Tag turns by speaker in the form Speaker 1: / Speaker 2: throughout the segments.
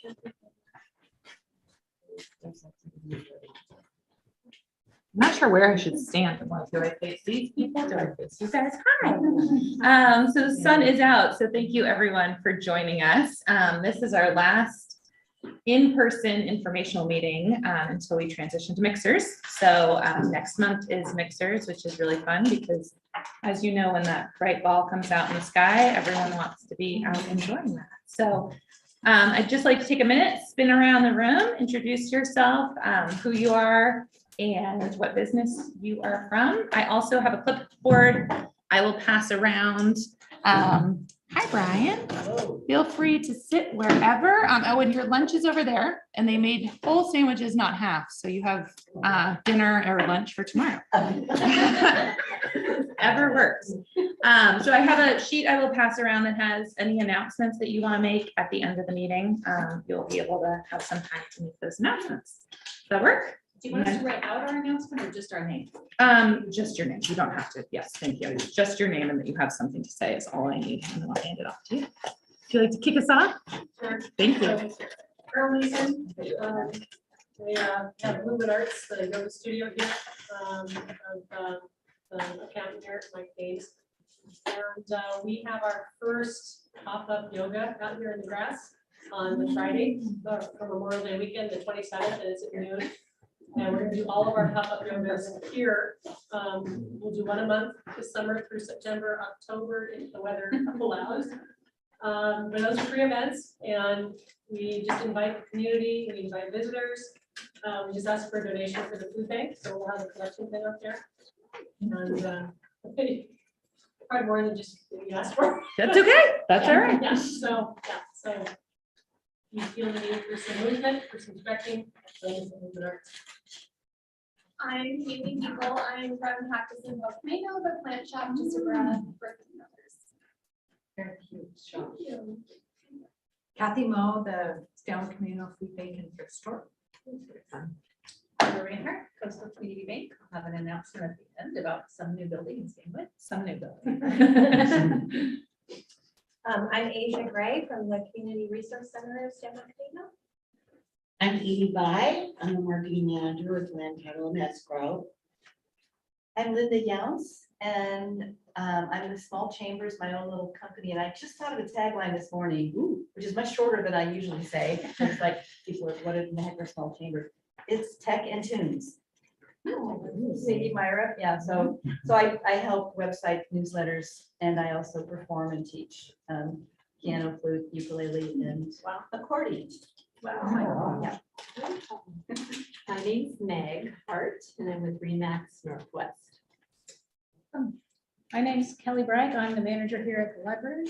Speaker 1: I'm not sure where I should stand. Do I face these people? Do I face you guys? Hi. So the sun is out. So thank you everyone for joining us. This is our last in-person informational meeting until we transition to Mixers. So next month is Mixers, which is really fun because, as you know, when that bright ball comes out in the sky, everyone wants to be out enjoying that. So I'd just like to take a minute, spin around the room, introduce yourself, who you are, and what business you are from. I also have a clipboard I will pass around. Hi, Brian. Feel free to sit wherever. Oh, and your lunch is over there, and they made full sandwiches, not half. So you have dinner or lunch for tomorrow. Ever works. So I have a sheet I will pass around that has any announcements that you want to make at the end of the meeting. You'll be able to have some time to make those announcements. Does that work?
Speaker 2: Do you want us to write out our announcement or just our name?
Speaker 1: Just your name. You don't have to. Yes, thank you. Just your name and that you have something to say is all I need, and then I'll hand it off to you. Would you like to kick us off?
Speaker 3: Sure.
Speaker 1: Thank you.
Speaker 3: Earl Mason, we have Movement Arts, the yoga studio here, the accountant here, Mike Gaines. And we have our first pop-up yoga out here in the grass on the Friday for Memorial Day weekend, the 27th, and it's at noon. And we're gonna do all of our pop-up yogas here. We'll do one a month this summer through September, October, if the weather allows. But those are free events, and we just invite the community, we invite visitors. We just ask for a donation for the food bank, so we'll have a collection thing up there. And probably more than just what you asked for.
Speaker 1: That's okay. That's all right.
Speaker 3: Yeah, so you feel the need for some movement, for some stretching, those are Movement Arts.
Speaker 4: I'm Amy People. I'm from Practicing Volcano, the plant shop just around Brick and Brothers.
Speaker 2: Very cute shop.
Speaker 4: Thank you.
Speaker 2: Kathy Moe, the Stanley Communal Food Bank and Thrift Store. Lorraine Hart, Coastal Community Bank. I'll have an announcement at the end about some new buildings.
Speaker 1: Some new building.
Speaker 4: I'm Asia Gray from the Community Resource Center of San Bernardino.
Speaker 5: I'm Edie Bai. I'm the marketing manager with Land Title and Escrow.
Speaker 6: I'm Linda Youngs, and I'm the Small Chambers, my own little company, and I just thought of a tagline this morning, which is much shorter than I usually say. It's like, people are, what in the heck are Small Chambers? It's tech and tunes. Thank you, Myra. Yeah, so I help website newsletters, and I also perform and teach piano, flute, ukulele, and accordion.
Speaker 4: Wow.
Speaker 6: Yeah.
Speaker 7: My name's Meg Hart, and I'm with Remax Northwest.
Speaker 2: My name's Kelly Bragg. I'm the manager here at the library.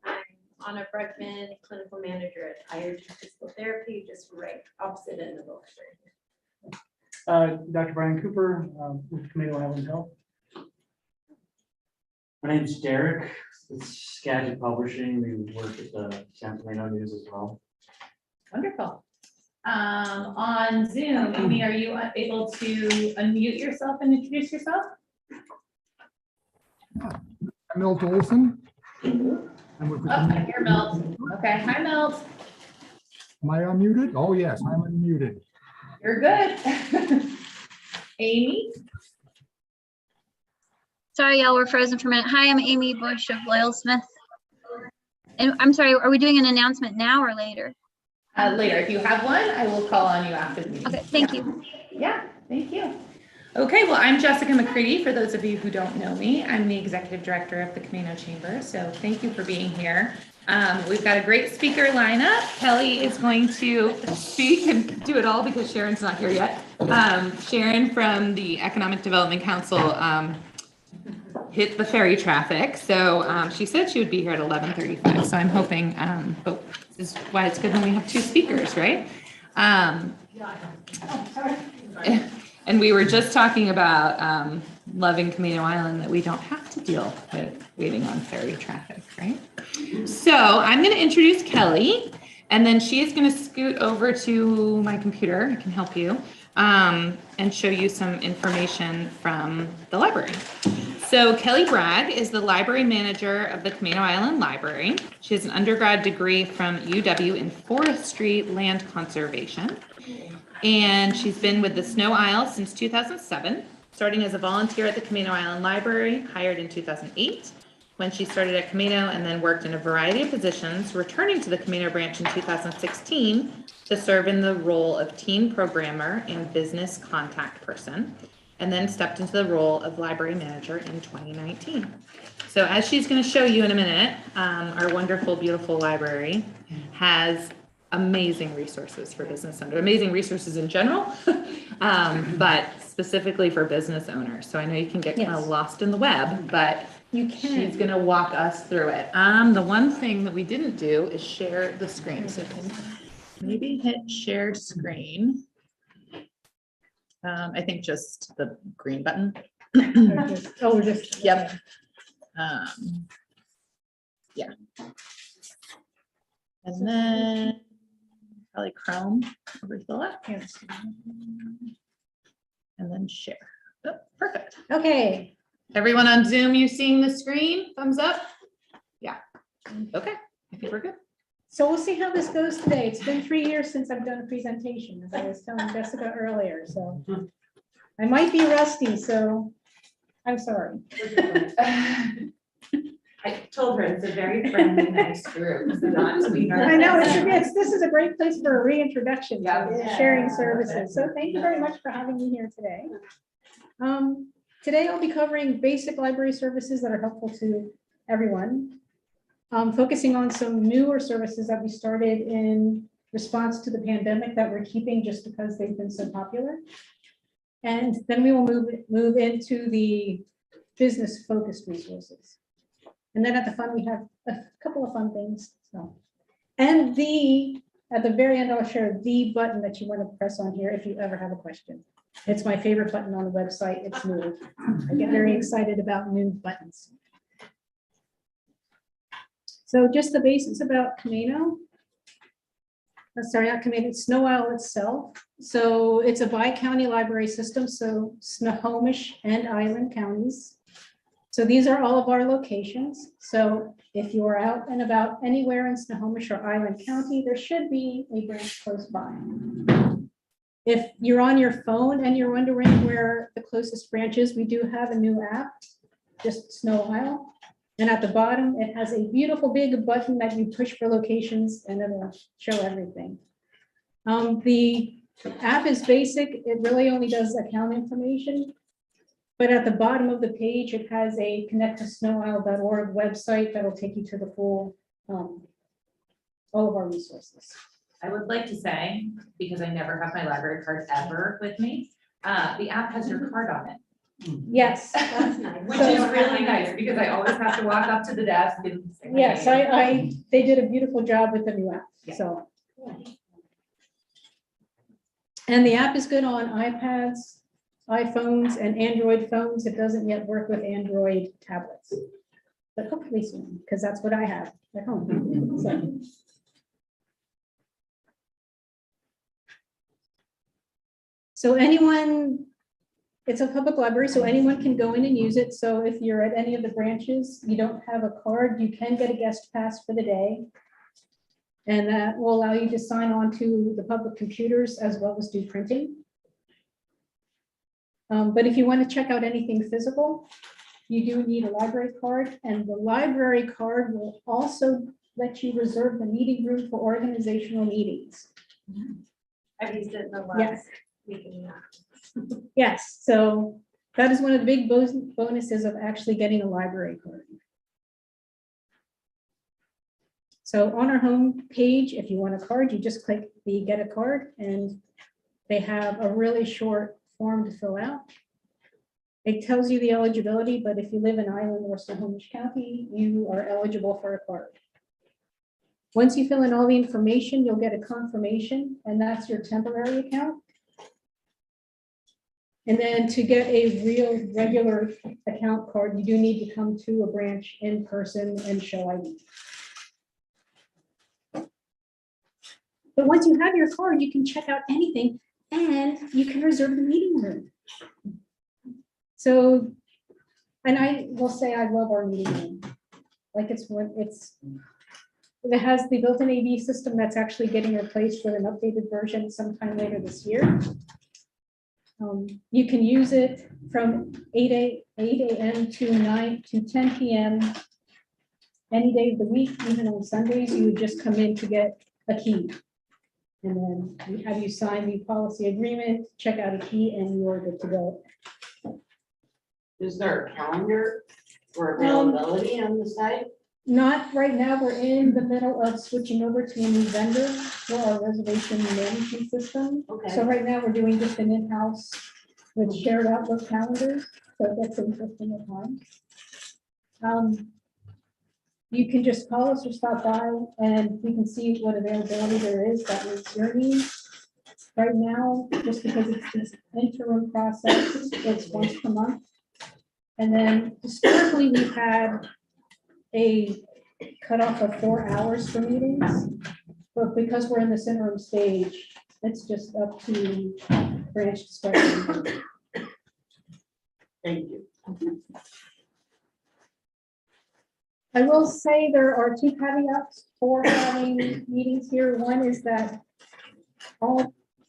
Speaker 7: I'm Anna Bregman, clinical manager at IRG Physical Therapy, just right opposite end of the library.
Speaker 8: Dr. Brian Cooper with Tomato Island Health.
Speaker 9: My name is Derek. It's Skagit Publishing. We work at the San Tomato News as well.
Speaker 1: Wonderful. On Zoom, Amy, are you able to unmute yourself and introduce yourself?
Speaker 10: I'm Milt Olson. I'm with the
Speaker 1: Oh, I hear Milt. Okay, hi Milt.
Speaker 10: Am I unmuted? Oh, yes, I'm unmuted.
Speaker 1: You're good. Amy?
Speaker 11: Sorry, y'all, we're frozen for a minute. Hi, I'm Amy Bush of Loyal Smith. And I'm sorry, are we doing an announcement now or later?
Speaker 1: Later, if you have one, I will call on you after the meeting.
Speaker 11: Okay, thank you.
Speaker 1: Yeah, thank you. Okay, well, I'm Jessica McCready. For those of you who don't know me, I'm the executive director of the Camino Chamber. So thank you for being here. We've got a great speaker lineup. Kelly is going to speak and do it all because Sharon's not here yet. Sharon from the Economic Development Council hit the ferry traffic. So she said she would be here at 11:35. So I'm hoping, but this is why it's good when we have two speakers, right? And we were just talking about loving Camino Island, that we don't have to deal with waiting on ferry traffic, right? So I'm going to introduce Kelly, and then she is going to scoot over to my computer. I can help you. and show you some information from the library. So Kelly Bragg is the library manager of the Camino Island Library. She has an undergrad degree from UW in forestry land conservation. And she's been with the Snow Isle since 2007, starting as a volunteer at the Camino Island Library, hired in 2008 when she started at Camino, and then worked in a variety of positions, returning to the Camino branch in 2016 to serve in the role of teen programmer and business contact person, and then stepped into the role of library manager in 2019. So as she's going to show you in a minute, our wonderful, beautiful library has amazing resources for business owners, amazing resources in general, but specifically for business owners. So I know you can get kind of lost in the web, but
Speaker 2: You can.
Speaker 1: she's going to walk us through it. The one thing that we didn't do is share the screen. So can maybe hit share screen. I think just the green button.
Speaker 2: Oh, just.
Speaker 1: Yep. Yeah. And then probably Chrome over to the left.
Speaker 2: Yes.
Speaker 1: And then share. Oh, perfect.
Speaker 2: Okay,
Speaker 1: Everyone on Zoom, you seeing the screen? Thumbs up? Yeah. Okay, I think we're good.
Speaker 2: so we'll see how this goes today. It's been 3 years since I've done a presentation, as I was telling Jessica earlier, so I might be rusty, so I'm sorry.
Speaker 1: I told her it's a very friendly, nice group. So not to be
Speaker 2: I know, this is a great place for a reintroduction to
Speaker 1: Yeah.
Speaker 2: sharing services. So thank you very much for having me here today. Today I'll be covering basic library services that are helpful to everyone. Focusing on some newer services that we started in response to the pandemic that we're keeping just because they've been so popular. And then we will move into the business focused resources. And then at the fun, we have a couple of fun things. So, and at the very end, I'll share the button that you want to press on here if you ever have a question. It's my favorite button on the website. It's new. I get very excited about new buttons. So just the basics about Camino. Sorry, not Camino, Snow Isle itself. So it's a bi-county library system, so Snohomish and Island counties. So these are all of our locations. So if you are out and about anywhere in Snohomish or Island County, there should be a branch close by. If you're on your phone and you're wondering where the closest branch is, we do have a new app, just Snow Isle. And at the bottom, it has a beautiful big button that you push for locations and it'll show everything. The app is basic. It really only does account information. But at the bottom of the page, it has a connecttosnowisle.org website that'll take you to the full, all of our resources.
Speaker 1: I would like to say, because I never have my library card ever with me, the app has your card on it.
Speaker 2: Yes.
Speaker 7: That's nice.
Speaker 1: Which is really nice because I always have to walk up to the desk and say,
Speaker 2: Yes, they did a beautiful job with the new app,
Speaker 1: Yeah.
Speaker 2: so. And the app is good on iPads, iPhones, and Android phones. It doesn't yet work with Android tablets. But hopefully soon, because that's what I have at home. So. So anyone, it's a public library, so anyone can go in and use it. So if you're at any of the branches, you don't have a card, you can get a guest pass for the day. And that will allow you to sign on to the public computers as well as do printing. But if you want to check out anything physical, you do need a library card, and the library card will also let you reserve the meeting room for organizational meetings.
Speaker 7: I've used it in the
Speaker 2: Yes.
Speaker 7: last week and a half.
Speaker 2: Yes, so that is one of the big bonuses of actually getting a library card. So on our home page, if you want a card, you just click the get a card, and they have a really short form to fill out. It tells you the eligibility, but if you live in Island or Snohomish County, you are eligible for a card. Once you fill in all the information, you'll get a confirmation, and that's your temporary account. And then to get a real regular account card, you do need to come to a branch in person and show ID. But once you have your card, you can check out anything And you can reserve the meeting room. So, and I will say I love our meeting room. Like it has the built-in AV system that's actually getting replaced with an updated version sometime later this year. You can use it from 8 a.m. to 10 p.m. any day of the week, even on Sundays. You would just come in to get a key. And then we have you sign the policy agreement, check out a key, and you are good to go.
Speaker 5: Is there a calendar for availability on the site?
Speaker 2: Not right now. We're in the middle of switching over to a new vendor for our reservation management system.
Speaker 5: Okay.
Speaker 2: So right now we're doing just an in-house with shared Outlook calendars. So that's interesting at times. You can just call us or stop by and we can see what availability there is that meets your needs. Right now, just because it's this interim process, it's once per month. And then historically, we've had a cutoff of 4 hours for meetings. But because we're in this interim stage, it's just up to branch discretion.
Speaker 5: Thank you.
Speaker 2: I will say there are 2 caveats for having meetings here. One is that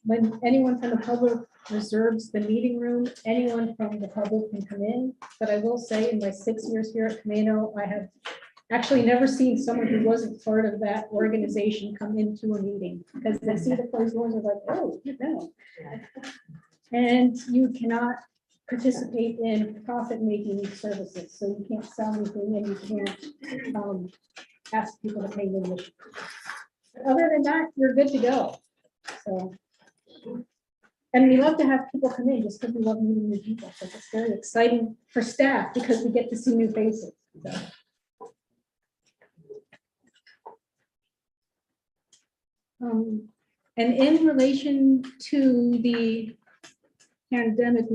Speaker 2: when anyone from the public reserves the meeting room, anyone from the public can come in. But I will say in my 6 years here at Camino, I have actually never seen someone who wasn't part of that organization come into a meeting because they see the closed doors and like, oh, no. And you cannot participate in profit-making services. So you can't sell anything and you can't ask people to pay admission. Other than that, you're good to go. So, and we love to have people come in just because we love meeting new people. So it's very exciting for staff because we get to see new faces. So. And in relation to the pandemic,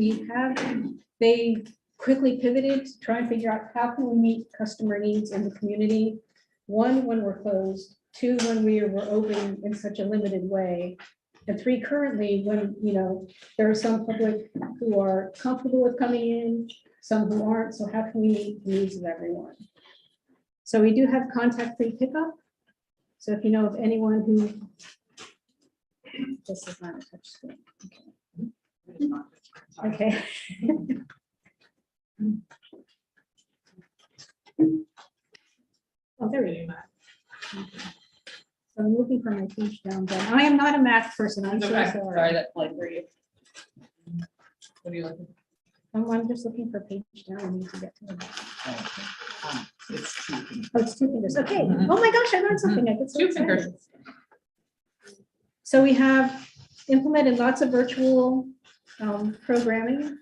Speaker 2: they quickly pivoted to try and figure out how can we meet customer needs in the community. 1, when we're closed, 2, when we were open in such a limited way, and 3, currently when, there are some public who are comfortable with coming in, some who aren't, so how can we meet the needs of everyone? So we do have contact-free pickup. So if you know of anyone who, this is not a touch screen. Okay. Oh, there we go. So I'm looking for my page down, but I am not a math person. I'm so
Speaker 1: Okay,
Speaker 2: sorry.
Speaker 1: sorry, that's like for you. What are you looking
Speaker 2: I'm just looking for page down. I need to get to it.
Speaker 1: for?
Speaker 2: Oh, it's 2 fingers. Okay.
Speaker 1: Mhm.
Speaker 2: Oh my gosh, I learned something. I get so
Speaker 1: 2
Speaker 2: excited.
Speaker 1: fingers.
Speaker 2: So we have implemented lots of virtual programming.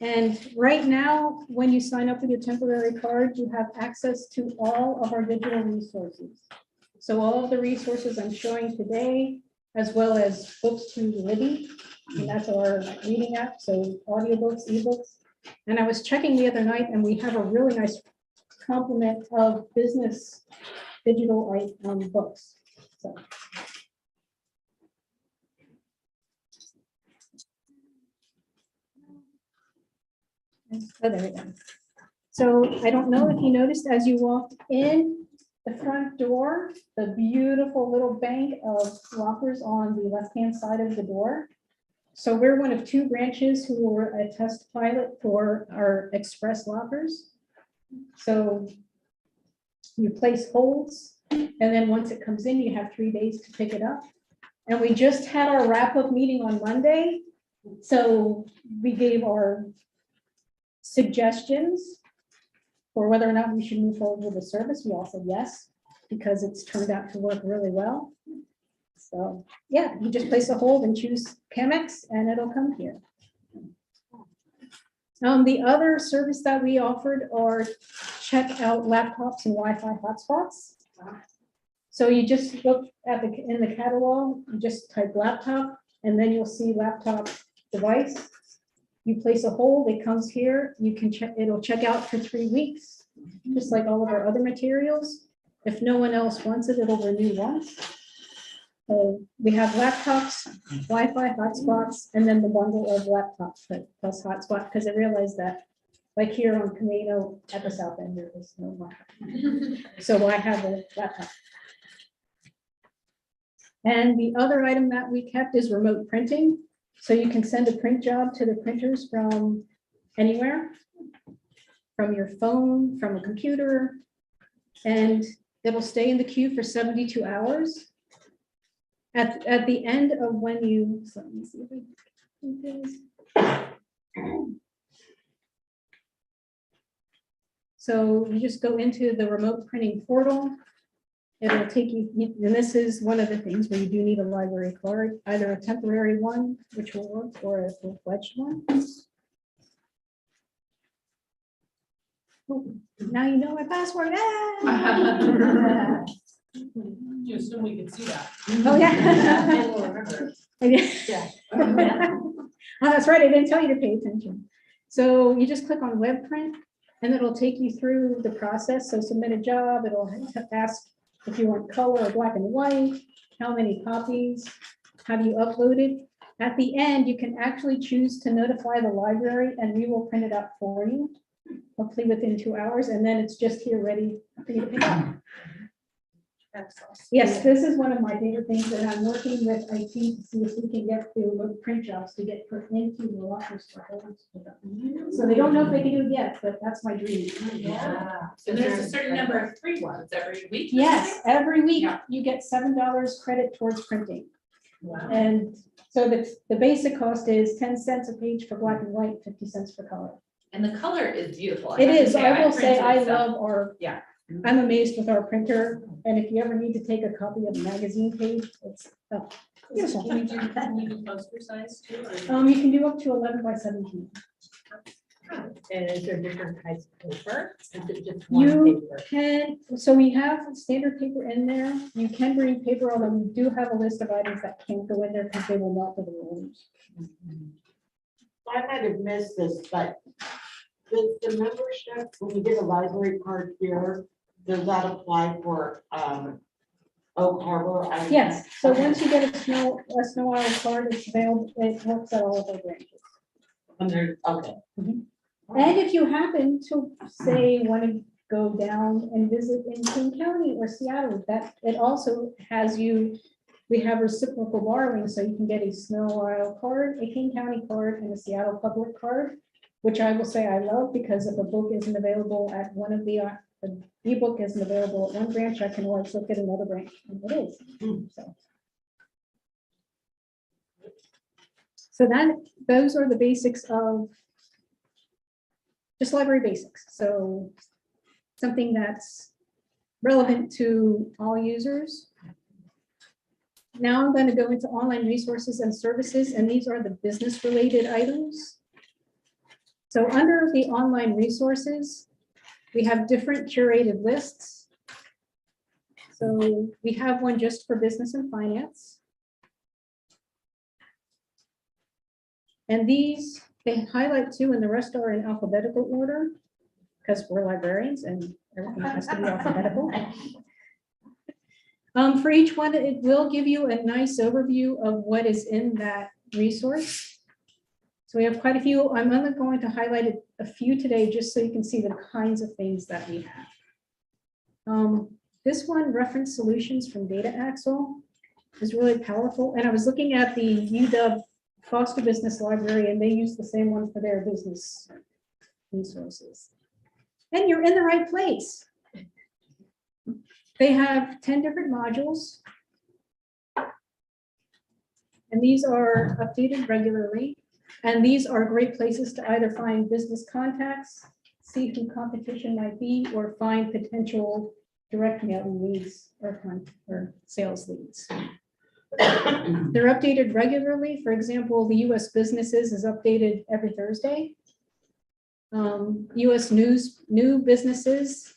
Speaker 2: And right now, when you sign up with your temporary card, you have access to all of our digital resources. So all of the resources I'm showing today, as well as books to Libby, and that's our reading app, so audiobooks, ebooks. And I was checking the other night, and we have a really nice complement of business digital books. So. Oh, there we go. So I don't know if you noticed as you walked in the front door, the beautiful little bank of lockers on the left-hand side of the door. So we're one of 2 branches who were a test pilot for our express lockers. So you place holds, and then once it comes in, you have 3 days to pick it up. And we just had our wrap-up meeting on Monday. So we gave our suggestions for whether or not we should move forward with the service. We all said yes, because it's turned out to work really well. So yeah, you just place a hold and choose Chemex and it'll come here. The other service that we offered are check out laptops and Wi-Fi hotspots. So you just look at in the catalog, you just type laptop, and then you'll see laptop device. You place a hold, it comes here, you can check, it'll check out for 3 weeks, just like all of our other materials. If no one else wants it, it'll renew once. We have laptops, Wi-Fi hotspots, and then the bundle of laptops plus hotspot, because I realized that like here on Camino at the south end, there is no Wi-Fi. So I have a laptop. And the other item that we kept is remote printing. So you can send a print job to the printers from anywhere, from your phone, from a computer, and it'll stay in the queue for 72 hours. At the end of when you, so let me see if I can do this. So you just go into the remote printing portal. It'll take you, and this is one of the things where you do need a library card, either a temporary one, which will work, or a full-fledged one. Oh, now you know my password. Ah!
Speaker 3: You assume we can see that.
Speaker 2: Oh, yeah.
Speaker 3: And we'll remember.
Speaker 2: Yeah. Oh, that's right, I didn't tell you to pay attention. So you just click on web print and it'll take you through the process. So submit a job, it'll ask if you want color or black and white, how many copies, have you uploaded. At the end, you can actually choose to notify the library and we will print it out for you, hopefully within 2 hours, and then it's just here ready for you to pick up. Yes, this is one of my favorite things, and I'm working with IT to see if we can get the little print jobs to get put into the lockers for holders. So they don't know if they can do it yet, but that's my dream.
Speaker 1: Yeah. So there's a certain number of free ones every week.
Speaker 2: Yes, every week
Speaker 1: Yeah.
Speaker 2: you get $7 credit towards printing.
Speaker 1: Wow.
Speaker 2: And so the basic cost is 10 cents a page for black and white, 50 cents for color.
Speaker 1: And the color is beautiful. I
Speaker 2: It
Speaker 1: have to
Speaker 2: is, I will say,
Speaker 1: printed
Speaker 2: I
Speaker 1: some.
Speaker 2: love our,
Speaker 1: Yeah.
Speaker 2: I'm amazed with our printer, and if you ever need to take a copy of the magazine page, it's, oh, beautiful.
Speaker 3: Can you do poster size too? or-
Speaker 2: You can do up to 11 by 17.
Speaker 5: And is there different types of paper? Is it just
Speaker 2: You
Speaker 5: one paper?
Speaker 2: can, so we have standard paper in there. You can bring paper, although we do have a list of items that can't go in there because they will melt to the rollers.
Speaker 5: I might have missed this, but the membership, when you get a library card here, does that apply for Oak Harbor?
Speaker 2: Yes, so once you get a Snow Isle card, it's available, it works at all of our branches.
Speaker 5: Okay.
Speaker 2: And if you happen to say want to go down and visit in King County or Seattle, that it also has you, we have reciprocal borrowing, so you can get a Snow Isle card, a King County card, and a Seattle public card, which I will say I love, because if a book isn't available at one of the ebook isn't available at one branch, I can always look at another branch, and it is. So that, those are the basics of just library basics. So something that's relevant to all users. Now I'm going to go into online resources and services, and these are the business related items. So under the online resources, we have different curated lists. So we have one just for business and finance. And these, they highlight two, and the rest are in alphabetical order, because we're librarians and everything has to be alphabetical. For each one, it will give you a nice overview of what is in that resource. So we have quite a few. I'm only going to highlight a few today, just so you can see the kinds of things that we have. This one, reference solutions from Data Axle, is really powerful. And I was looking at the UW Foster Business Library, and they use the same one for their business resources. And you're in the right place. They have 10 different modules. And these are updated regularly. And these are great places to either find business contacts, see who competition might be, or find potential direct mail leads or sales leads. They're updated regularly. For example, the US Businesses is updated every Thursday. US News, new businesses,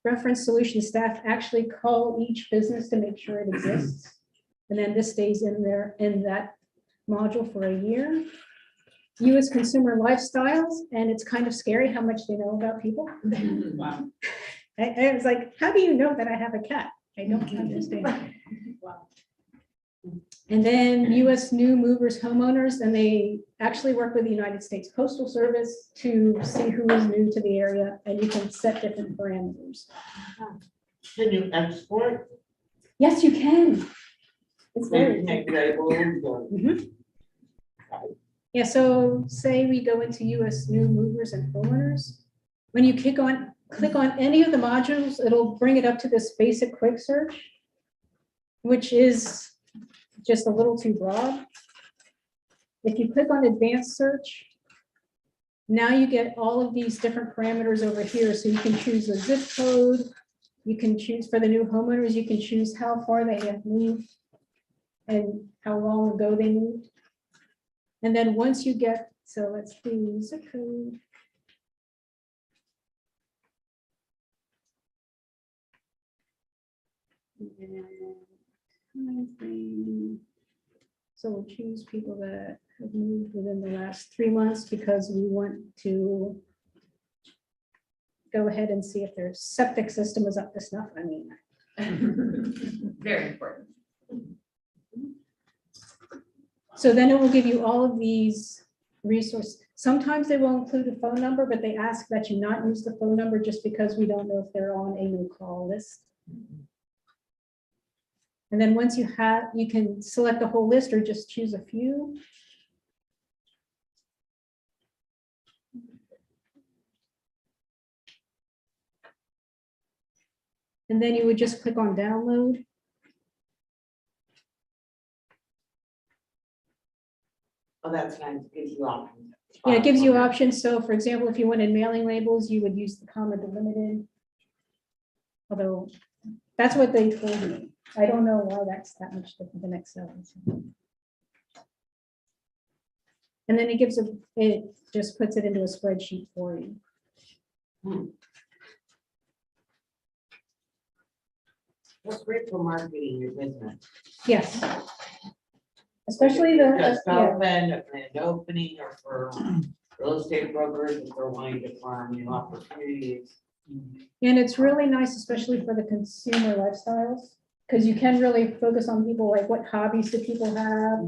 Speaker 2: reference solution staff actually call each business to make sure it exists. And then this stays in there in that module for a year. US Consumer Lifestyles, and it's kind of scary how much they know about people.
Speaker 1: Wow.
Speaker 2: I was like, how do you know that I have a cat? I don't understand.
Speaker 3: Wow.
Speaker 2: And then US New Movers homeowners, and they actually work with the United States Postal Service to see who is new to the area, and you can set different parameters.
Speaker 5: Can you export?
Speaker 2: Yes, you can. It's very.
Speaker 5: Make labels or-
Speaker 2: Mhm. Yeah, so say we go into US New Movers and Homeowners. When you click on any of the modules, it'll bring it up to this basic quick search, which is just a little too broad. If you click on advanced search, now you get all of these different parameters over here. So you can choose a zip code. You can choose for the new homeowners, you can choose how far they have moved and how long ago they moved. And then once you get, so let's do zip code. Time frame. So we'll choose people that have moved within the last 3 months because we want to go ahead and see if their septic system is up to snuff. I mean,
Speaker 1: Very important.
Speaker 2: so then it will give you all of these resources. Sometimes they will include a phone number, but they ask that you not use the phone number just because we don't know if they're on a no-call list. And then once you have, you can select the whole list or just choose a few. And then you would just click on download.
Speaker 5: Oh, that's fine, gives you options.
Speaker 2: Yeah, it gives you options. So for example, if you wanted mailing labels, you would use the comma delimited. Although that's what they told me. I don't know why that's that much different than Excel. And then it just puts it into a spreadsheet for you.
Speaker 5: That's great for marketing your business.
Speaker 2: Yes. Especially the,
Speaker 5: Just
Speaker 2: yeah.
Speaker 5: open, a grand opening, or for real estate brokers, if they're wanting to farm new opportunities.
Speaker 2: And it's really nice, especially for the consumer lifestyles, because you can really focus on people, like what hobbies do people have?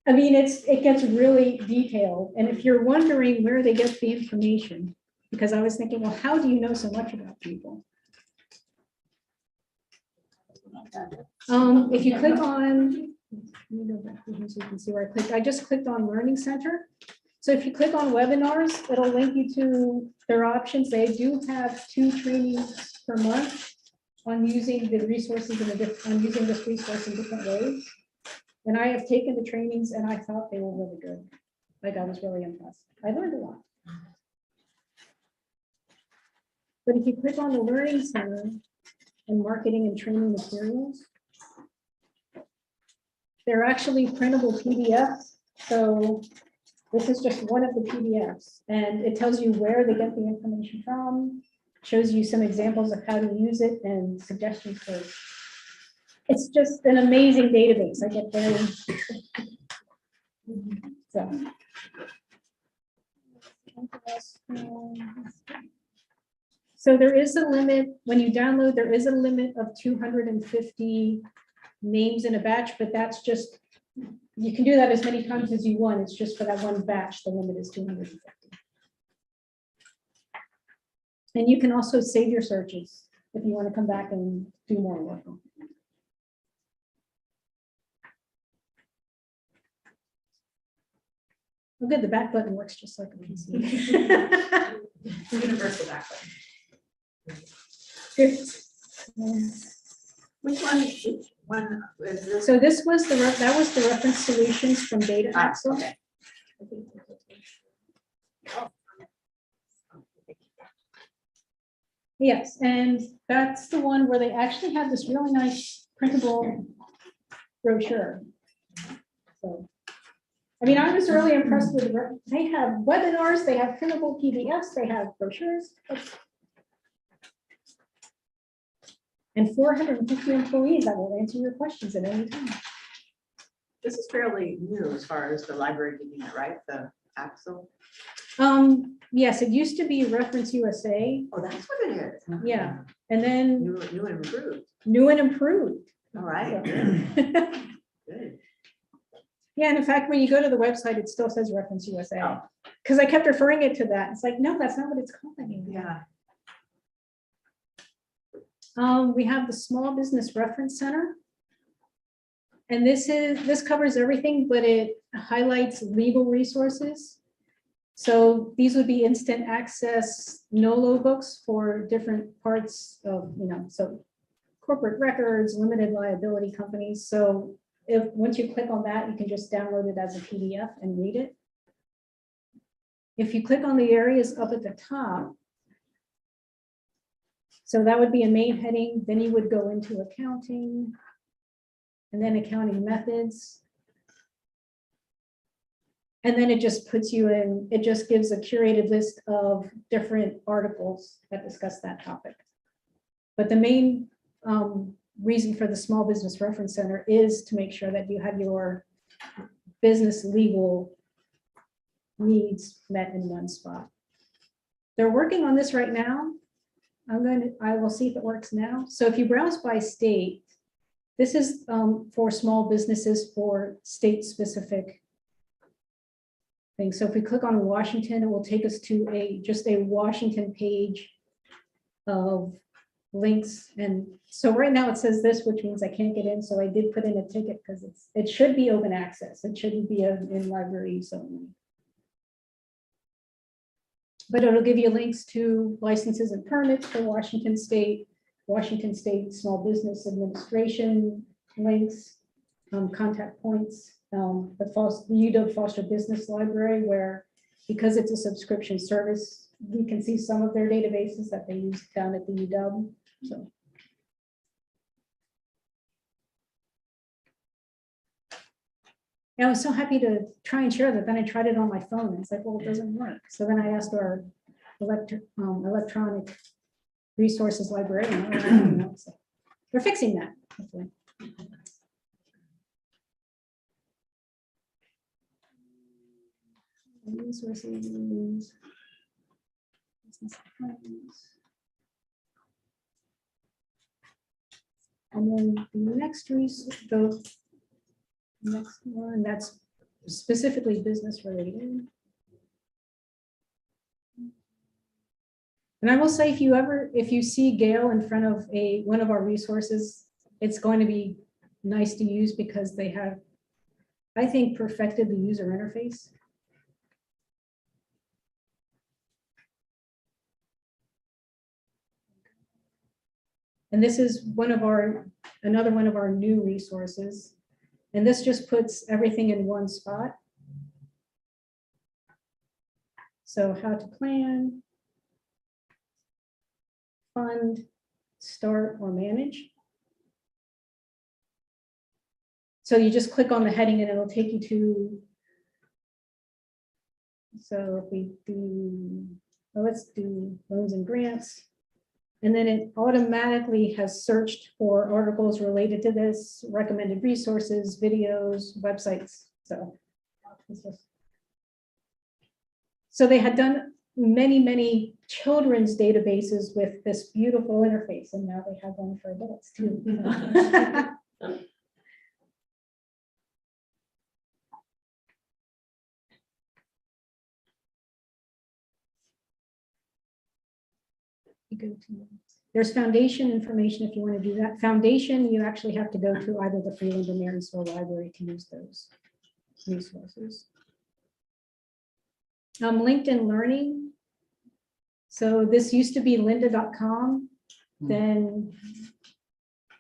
Speaker 2: I mean, it gets really detailed. And if you're wondering where they get the information, because I was thinking, well, how do you know so much about people? If you click on, let me go back here so you can see where I clicked. I just clicked on Learning Center. So if you click on webinars, it'll link you to their options. They do have 2 trainings per month on using the resources on using this resource in different ways. And I have taken the trainings and I thought they were really good. Like I was really impressed. I learned a lot. But if you click on the Learning Center and marketing and training materials, they're actually printable PDFs. So this is just one of the PDFs, and it tells you where they get the information from, shows you some examples of how to use it and suggestions for it. It's just an amazing database. I get very so there is a limit when you download. There is a limit of 250 names in a batch, but that's just, you can do that as many times as you want. It's just for that one batch, the limit is 250. And you can also save your searches if you want to come back and do more work. Oh, good, the back button works just like a PC.
Speaker 1: Universal back
Speaker 2: Good.
Speaker 6: Which one is this?
Speaker 2: So this was that was the reference solutions from Data Axle.
Speaker 6: Okay.
Speaker 2: Yes, and that's the one where they actually have this really nice printable brochure. So, I mean, I was really impressed with they have webinars, they have printable PDFs, they have brochures. And 450 employees that will answer your questions at any time.
Speaker 6: This is fairly new as far as the library doing it, right? The Axle.
Speaker 2: Yes, it used to be Reference USA.
Speaker 6: Oh, that's what it is.
Speaker 2: Yeah, and then
Speaker 6: New and improved.
Speaker 2: new and improved.
Speaker 6: All right.
Speaker 2: So-
Speaker 6: Good.
Speaker 2: Yeah, and in fact, when you go to the website, it still says Reference USA.
Speaker 1: Oh.
Speaker 2: Because I kept referring it to that. It's like, no, that's not what it's called anymore. We have the Small Business Reference Center. And this covers everything, but it highlights legal resources. So these would be instant access NOLO books for different parts of, so corporate records, limited liability companies. So once you click on that, you can just download it as a PDF and read it. If you click on the areas up at the top, so that would be a main heading, then you would go into accounting and then accounting methods. And then it just puts you in, it just gives a curated list of different articles that discuss that topic. But the main reason for the Small Business Reference Center is to make sure that you have your business legal needs met in one spot. They're working on this right now. I will see if it works now. So if you browse by state, this is for small businesses for state specific things. So if we click on Washington, it will take us to just a Washington page of links. And so right now it says this, which means I can't get in. So I did put in a ticket because it should be open access. It shouldn't be in libraries only. But it'll give you links to licenses and permits for Washington State Small Business Administration links, contact points, the UW Foster Business Library, where because it's a subscription service, we can see some of their databases that they use down at the UW. So. I was so happy to try and share that. Then I tried it on my phone. And it's like, well, it doesn't work. So then I asked our electronic resources librarian. So they're fixing that. Hopefully. Resources. And then the next one, that's specifically business related. And I will say, if you see Gale in front of one of our resources, it's going to be nice to use because they have, I think, perfected the user interface. And this is another one of our new resources. And this just puts everything in one spot. So how to plan, fund, start, or manage. So you just click on the heading and it'll take you to, so if we do, well, let's do loans and grants. And then it automatically has searched for articles related to this, recommended resources, videos, websites. So they had done many children's databases with this beautiful interface, and now they have one for adults too. There's foundation information if you want to do that. Foundation, you actually have to go to either the Freeland or Marysville Library to use those resources. LinkedIn Learning. So this used to be lynda.com, then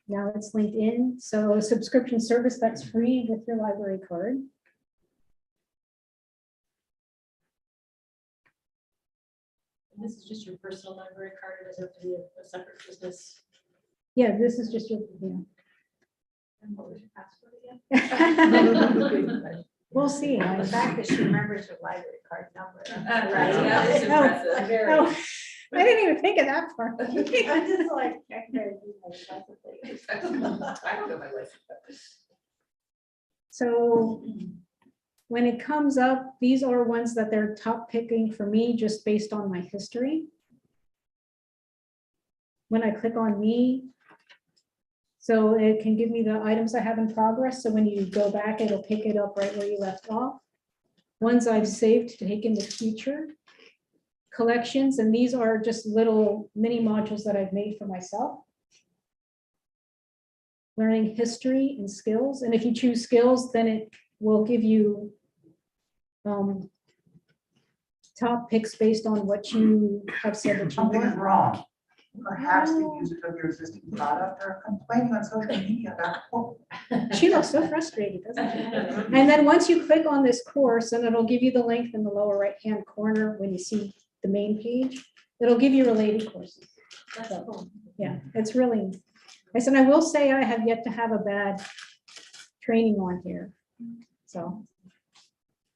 Speaker 2: now it's LinkedIn. So a subscription service that's free with your library card.
Speaker 3: This is just your personal library card, or does it have to be a separate business?
Speaker 2: Yeah, this is just your,
Speaker 7: And what was your password again?
Speaker 2: we'll see.
Speaker 7: The fact that she remembers her library card number.
Speaker 1: Right, yeah, it's impressive.
Speaker 3: Very.
Speaker 2: Oh, I didn't even think of that part.
Speaker 7: I'm just like, I can barely do my license plate.
Speaker 1: I don't know my license.
Speaker 2: So when it comes up, these are ones that they're top picking for me just based on my history. When I click on me, So it can give me the items I have in progress. So when you go back, it'll pick it up right where you left off. Ones I've saved to take in the future. Collections, and these are just little mini modules that I've made for myself. Learning history and skills. And if you choose skills, then it will give you top picks based on what you have said that you
Speaker 12: Something is
Speaker 2: want.
Speaker 12: wrong. Perhaps the use of your existing product or complaining on social media about.
Speaker 2: She looks so frustrated, doesn't she? And then once you click on this course, and it'll give you the link in the lower right-hand corner when you see the main page, it'll give you related courses. So, yeah, it's really nice. And I will say I have yet to have a bad training on here. So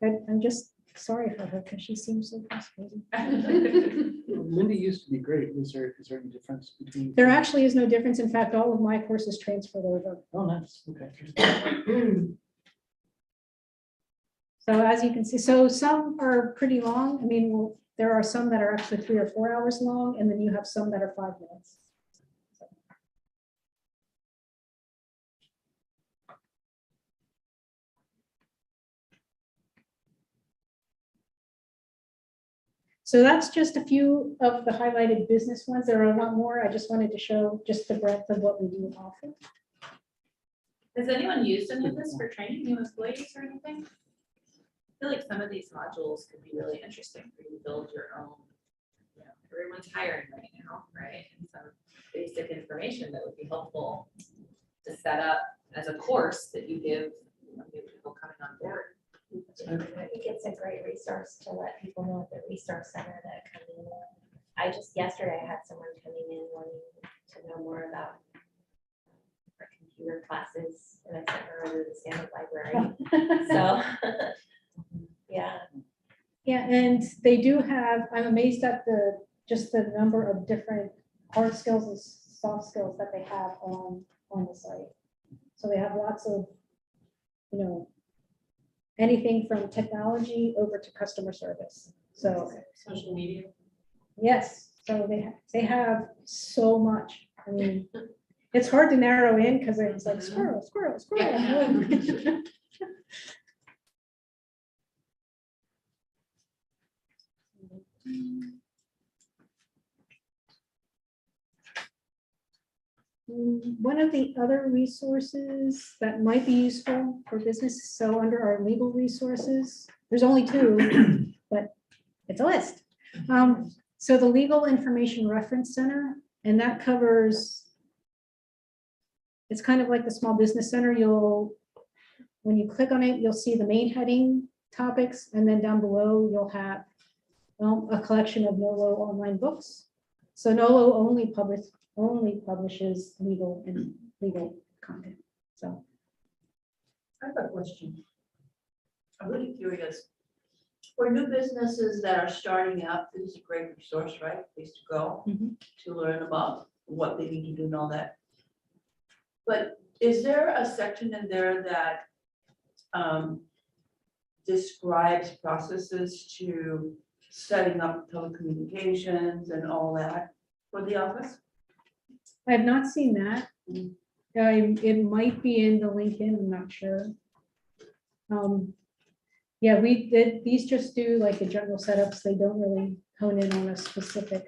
Speaker 2: I'm just sorry for her because she seems so frustrated.
Speaker 8: Linda used to be great. Is there any difference between?
Speaker 2: There actually is no difference. In fact, all of my courses transferred over.
Speaker 8: Oh, nice. Okay.
Speaker 2: So as you can see, so some are pretty long. I mean, well, there are some that are actually 3 or 4 hours long, and then you have some that are 5 minutes. So that's just a few of the highlighted business ones. There are a lot more. I just wanted to show just the breadth of what we do offer.
Speaker 1: Has anyone used any of this for training new employees or anything? I feel like some of these modules could be really interesting for you to build your own. You know, everyone's hiring right now, right? And some basic information that would be helpful to set up as a course that you give, you know, new people coming on board.
Speaker 7: I think it's a great resource to let people know at the resource center that come in. Yesterday I had someone coming in wanting to know more about our computer classes, and I sent her over to the Stanford Library. So, yeah.
Speaker 2: Yeah, and they do have, I'm amazed at just the number of different hard skills and soft skills that they have on the site. So they have lots of, you know, anything from technology over to customer service. So
Speaker 3: Social media.
Speaker 2: yes, so they have so much. I mean, it's hard to narrow in because it's like squirrel, squirrel, squirrel. One of the other resources that might be useful for business, so under our legal resources, there's only 2, but it's a list. So the Legal Information Reference Center, and that covers, it's kind of like the Small Business Center. When you click on it, you'll see the main heading topics, and then down below, you'll have a collection of NOLO online books. So NOLO only publishes legal content. So
Speaker 13: I have a question. I'm really curious. For new businesses that are starting out, this is a great resource, right? Place to go to learn about what they need to do and all that. But is there a section in there that describes processes to setting up telecommunications and all that for the office?
Speaker 2: I have not seen that. It might be in the LinkedIn, I'm not sure. Yeah, these just do like the general setups. They don't really hone in on a specific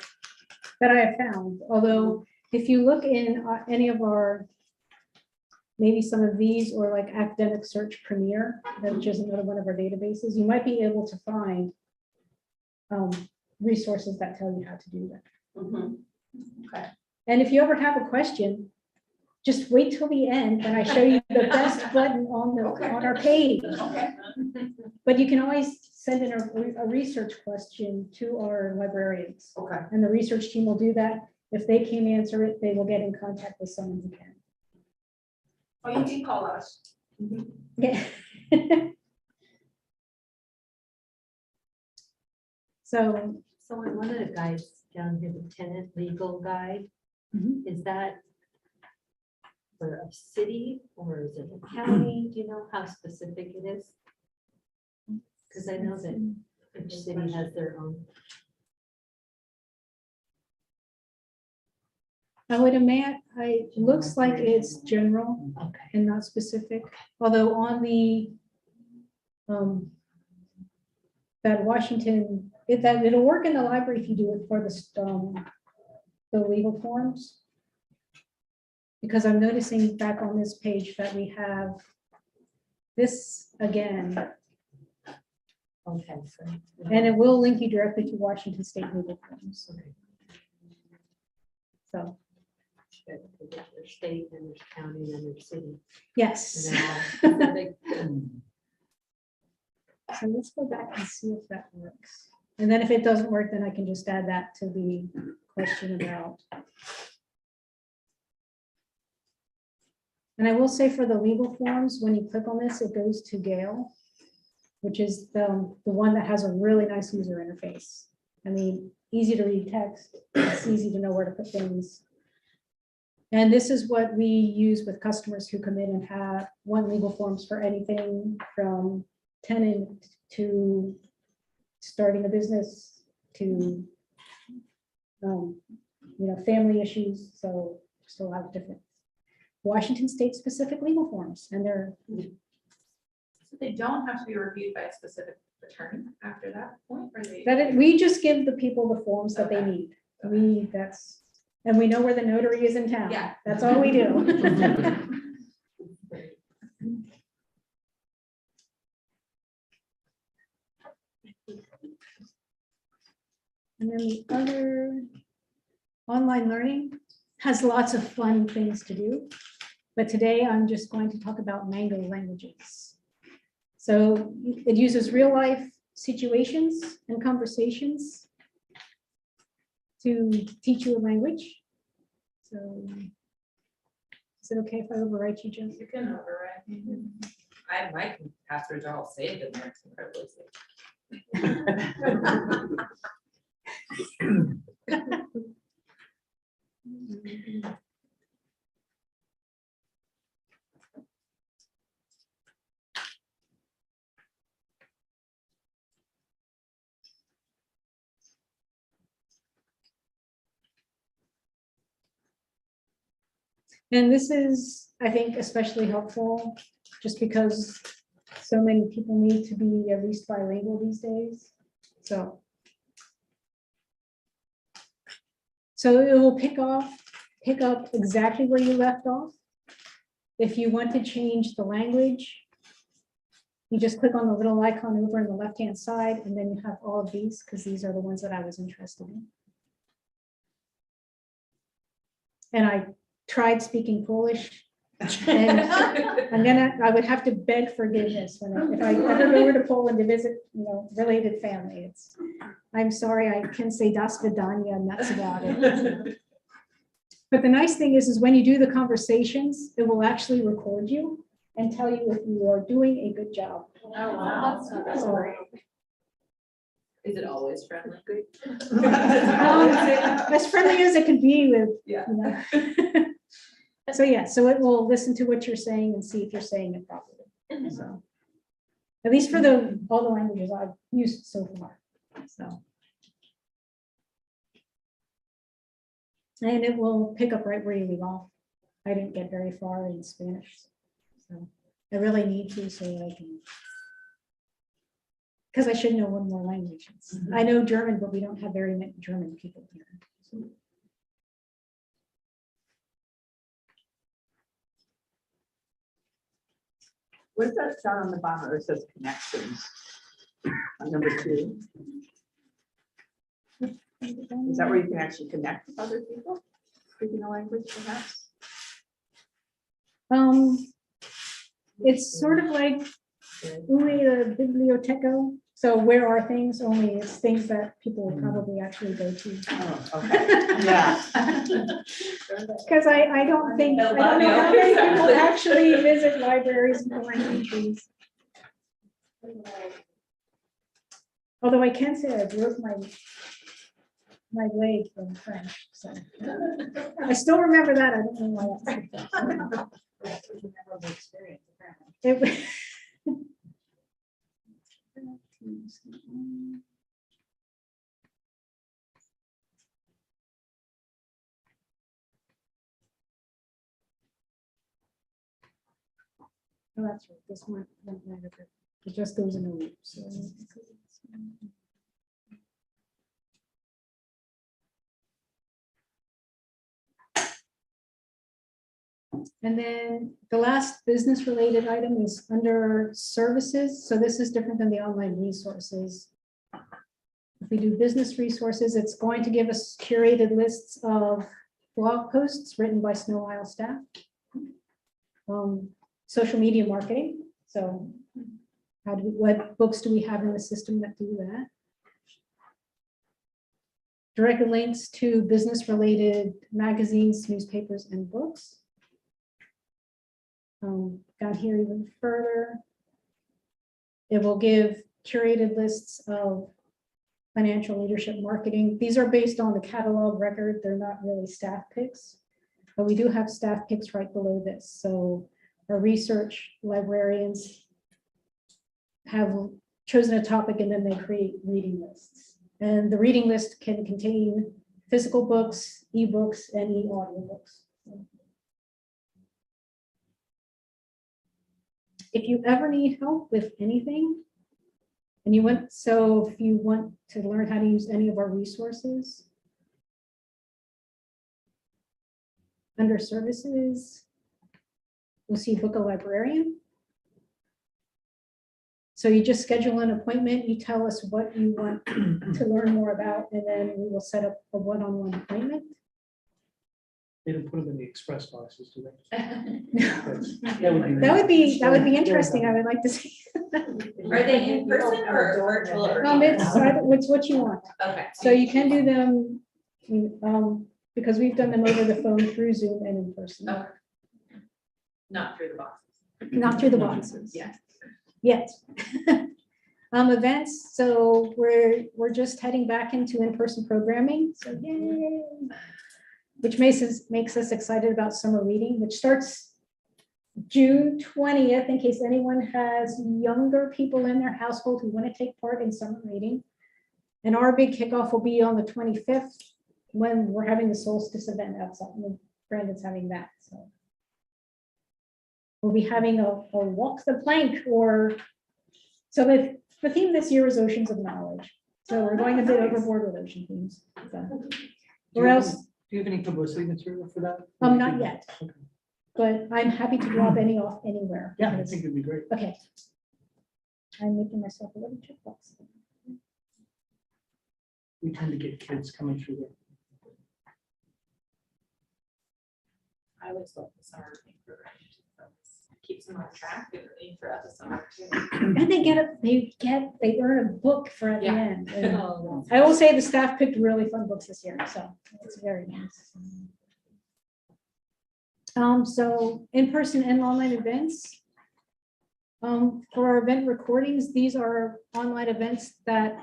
Speaker 2: that I have found. Although if you look in any of our, maybe some of these, or like Academic Search Premier, which is another one of our databases, you might be able to find resources that tell you how to do that.
Speaker 13: Okay.
Speaker 2: And if you ever have a question, just wait till the end when I show you the best button on our page.
Speaker 13: Okay.
Speaker 2: But you can always send in a research question to our librarians.
Speaker 13: Okay.
Speaker 2: And the research team will do that. If they can't answer it, they will get in contact with someone who can.
Speaker 13: Or you can call us.
Speaker 2: Yeah. So
Speaker 14: in one of the guides down here, the tenant legal guide, is that for a city or is it a county? Do you know how specific it is? Because I know that each city has their own.
Speaker 2: I would imagine, it looks like it's general
Speaker 14: Okay.
Speaker 2: and not specific, although on the that Washington, it'll work in the library if you do it for the legal forms. Because I'm noticing back on this page that we have this again,
Speaker 14: Okay. So.
Speaker 2: and it will link you directly to Washington State legal forms. So,
Speaker 14: There's state and there's county and there's city.
Speaker 2: yes.
Speaker 14: And they're all specific.
Speaker 2: So let's go back and see if that works. And then if it doesn't work, then I can just add that to the question about. And I will say for the legal forms, when you click on this, it goes to Gale, which is the one that has a really nice user interface. I mean, easy to read text, it's easy to know where to put things. And this is what we use with customers who come in and want legal forms for anything from tenant to starting a business to, family issues. So just a lot of different Washington State specific legal forms, and they're
Speaker 1: So they don't have to be reviewed by a specific attorney after that point, or they?
Speaker 2: we just give the people the forms that they
Speaker 1: Okay.
Speaker 2: need. And we know where the notary is in town.
Speaker 1: Yeah.
Speaker 2: That's all we do. And then the other online learning has lots of fun things to do. But today I'm just going to talk about Mango Languages. So it uses real life situations and conversations to teach you a language. So is it okay if I overwrite you, Jen?
Speaker 1: You can override. My passwords are all saved in there. It's incredibly safe.
Speaker 2: And this is, I think, especially helpful just because so many people need to be at least bilingual these days. So it will pick up exactly where you left off. If you want to change the language, you just click on the little icon over on the left-hand side, and then you have all of these, because these are the ones that I was interested in. And I tried speaking Polish, and I would have to beg forgiveness if I ever go over to Poland to visit, related family. I'm sorry, I can say das vidania, and that's about it. But the nice thing is when you do the conversations, it will actually record you and tell you if you are doing a good job.
Speaker 1: Oh, wow. That's
Speaker 2: So,
Speaker 1: great. Is it always friendly?
Speaker 2: as friendly as it can be with,
Speaker 1: Yeah.
Speaker 2: So yeah, so it will listen to what you're saying and see if you're saying it properly. So at least for all the languages I've used so far. So. And it will pick up right where you leave off. I didn't get very far in Spanish, so I really need to so that I can. Because I should know one more language. I know German, but we don't have very many German people here. So.
Speaker 13: What's that sound on the bottom where it says connections? On number 2. Is that where you can actually connect with other people? Speaking a language perhaps?
Speaker 2: It's sort of like only the biblioteca. So where are things? Only it's things that people would probably actually go to.
Speaker 13: Oh, okay. Yeah.
Speaker 2: Because I don't know how many people actually visit libraries in foreign countries. Although I can say I broke my leg from French, so I still remember that. I don't know why. It- Oh, that's right, this one, it just goes in a loop, so. And then the last business-related item is under services, so this is different than the online resources. If we do business resources, it's going to give us curated lists of blog posts written by Snow Isle staff. Social media marketing, so what books do we have in the system that do that? Direct links to business-related magazines, newspapers, and books. Down here even further, it will give curated lists of financial leadership marketing. These are based on the catalog record. They're not really staff picks, but we do have staff picks right below this. So our research librarians have chosen a topic and then they create reading lists. And the reading list can contain physical books, ebooks, and e-audiobooks. If you ever need help with anything, and if you want to learn how to use any of our resources, under services, you'll see book a librarian. So you just schedule an appointment, you tell us what you want to learn more about, and then we will set up a one-on-one appointment.
Speaker 8: They don't put them in the express boxes, do they?
Speaker 2: That would be interesting. I would like to see.
Speaker 1: Are they in person or virtual? or
Speaker 2: It's what you want.
Speaker 1: Okay.
Speaker 2: So you can do them, because we've done them over the phone through Zoom and in person.
Speaker 1: Okay. Not through the boxes.
Speaker 2: Not through the boxes.
Speaker 1: Yeah.
Speaker 2: Yet. Events, so we're just heading back into in-person programming, so yay. Which makes us excited about summer reading, which starts June 20th, in case anyone has younger people in their household who want to take part in summer reading. And our big kickoff will be on the 25th, when we're having the solstice event outside, and Brandon's having that, so. We'll be having a walk the plank, so the theme this year is Oceans of Knowledge. So we're going a bit overboard with ocean themes. So. Or else,
Speaker 8: Do you have any publicity material for that?
Speaker 2: not yet,
Speaker 8: Okay.
Speaker 2: but I'm happy to drop any off anywhere.
Speaker 8: Yeah, I
Speaker 2: because-
Speaker 8: think it'd be great.
Speaker 2: Okay. I'm making myself a little checkbox.
Speaker 8: We tend to get kids coming through there.
Speaker 1: I always love the summer reading program. Keeps them on track and reading throughout the summer too.
Speaker 2: And they earn a book for at the
Speaker 1: Yeah.
Speaker 2: end. And I will say the staff picked really fun books this year, so it's very nice. So in-person and online events. For our event recordings, these are online events that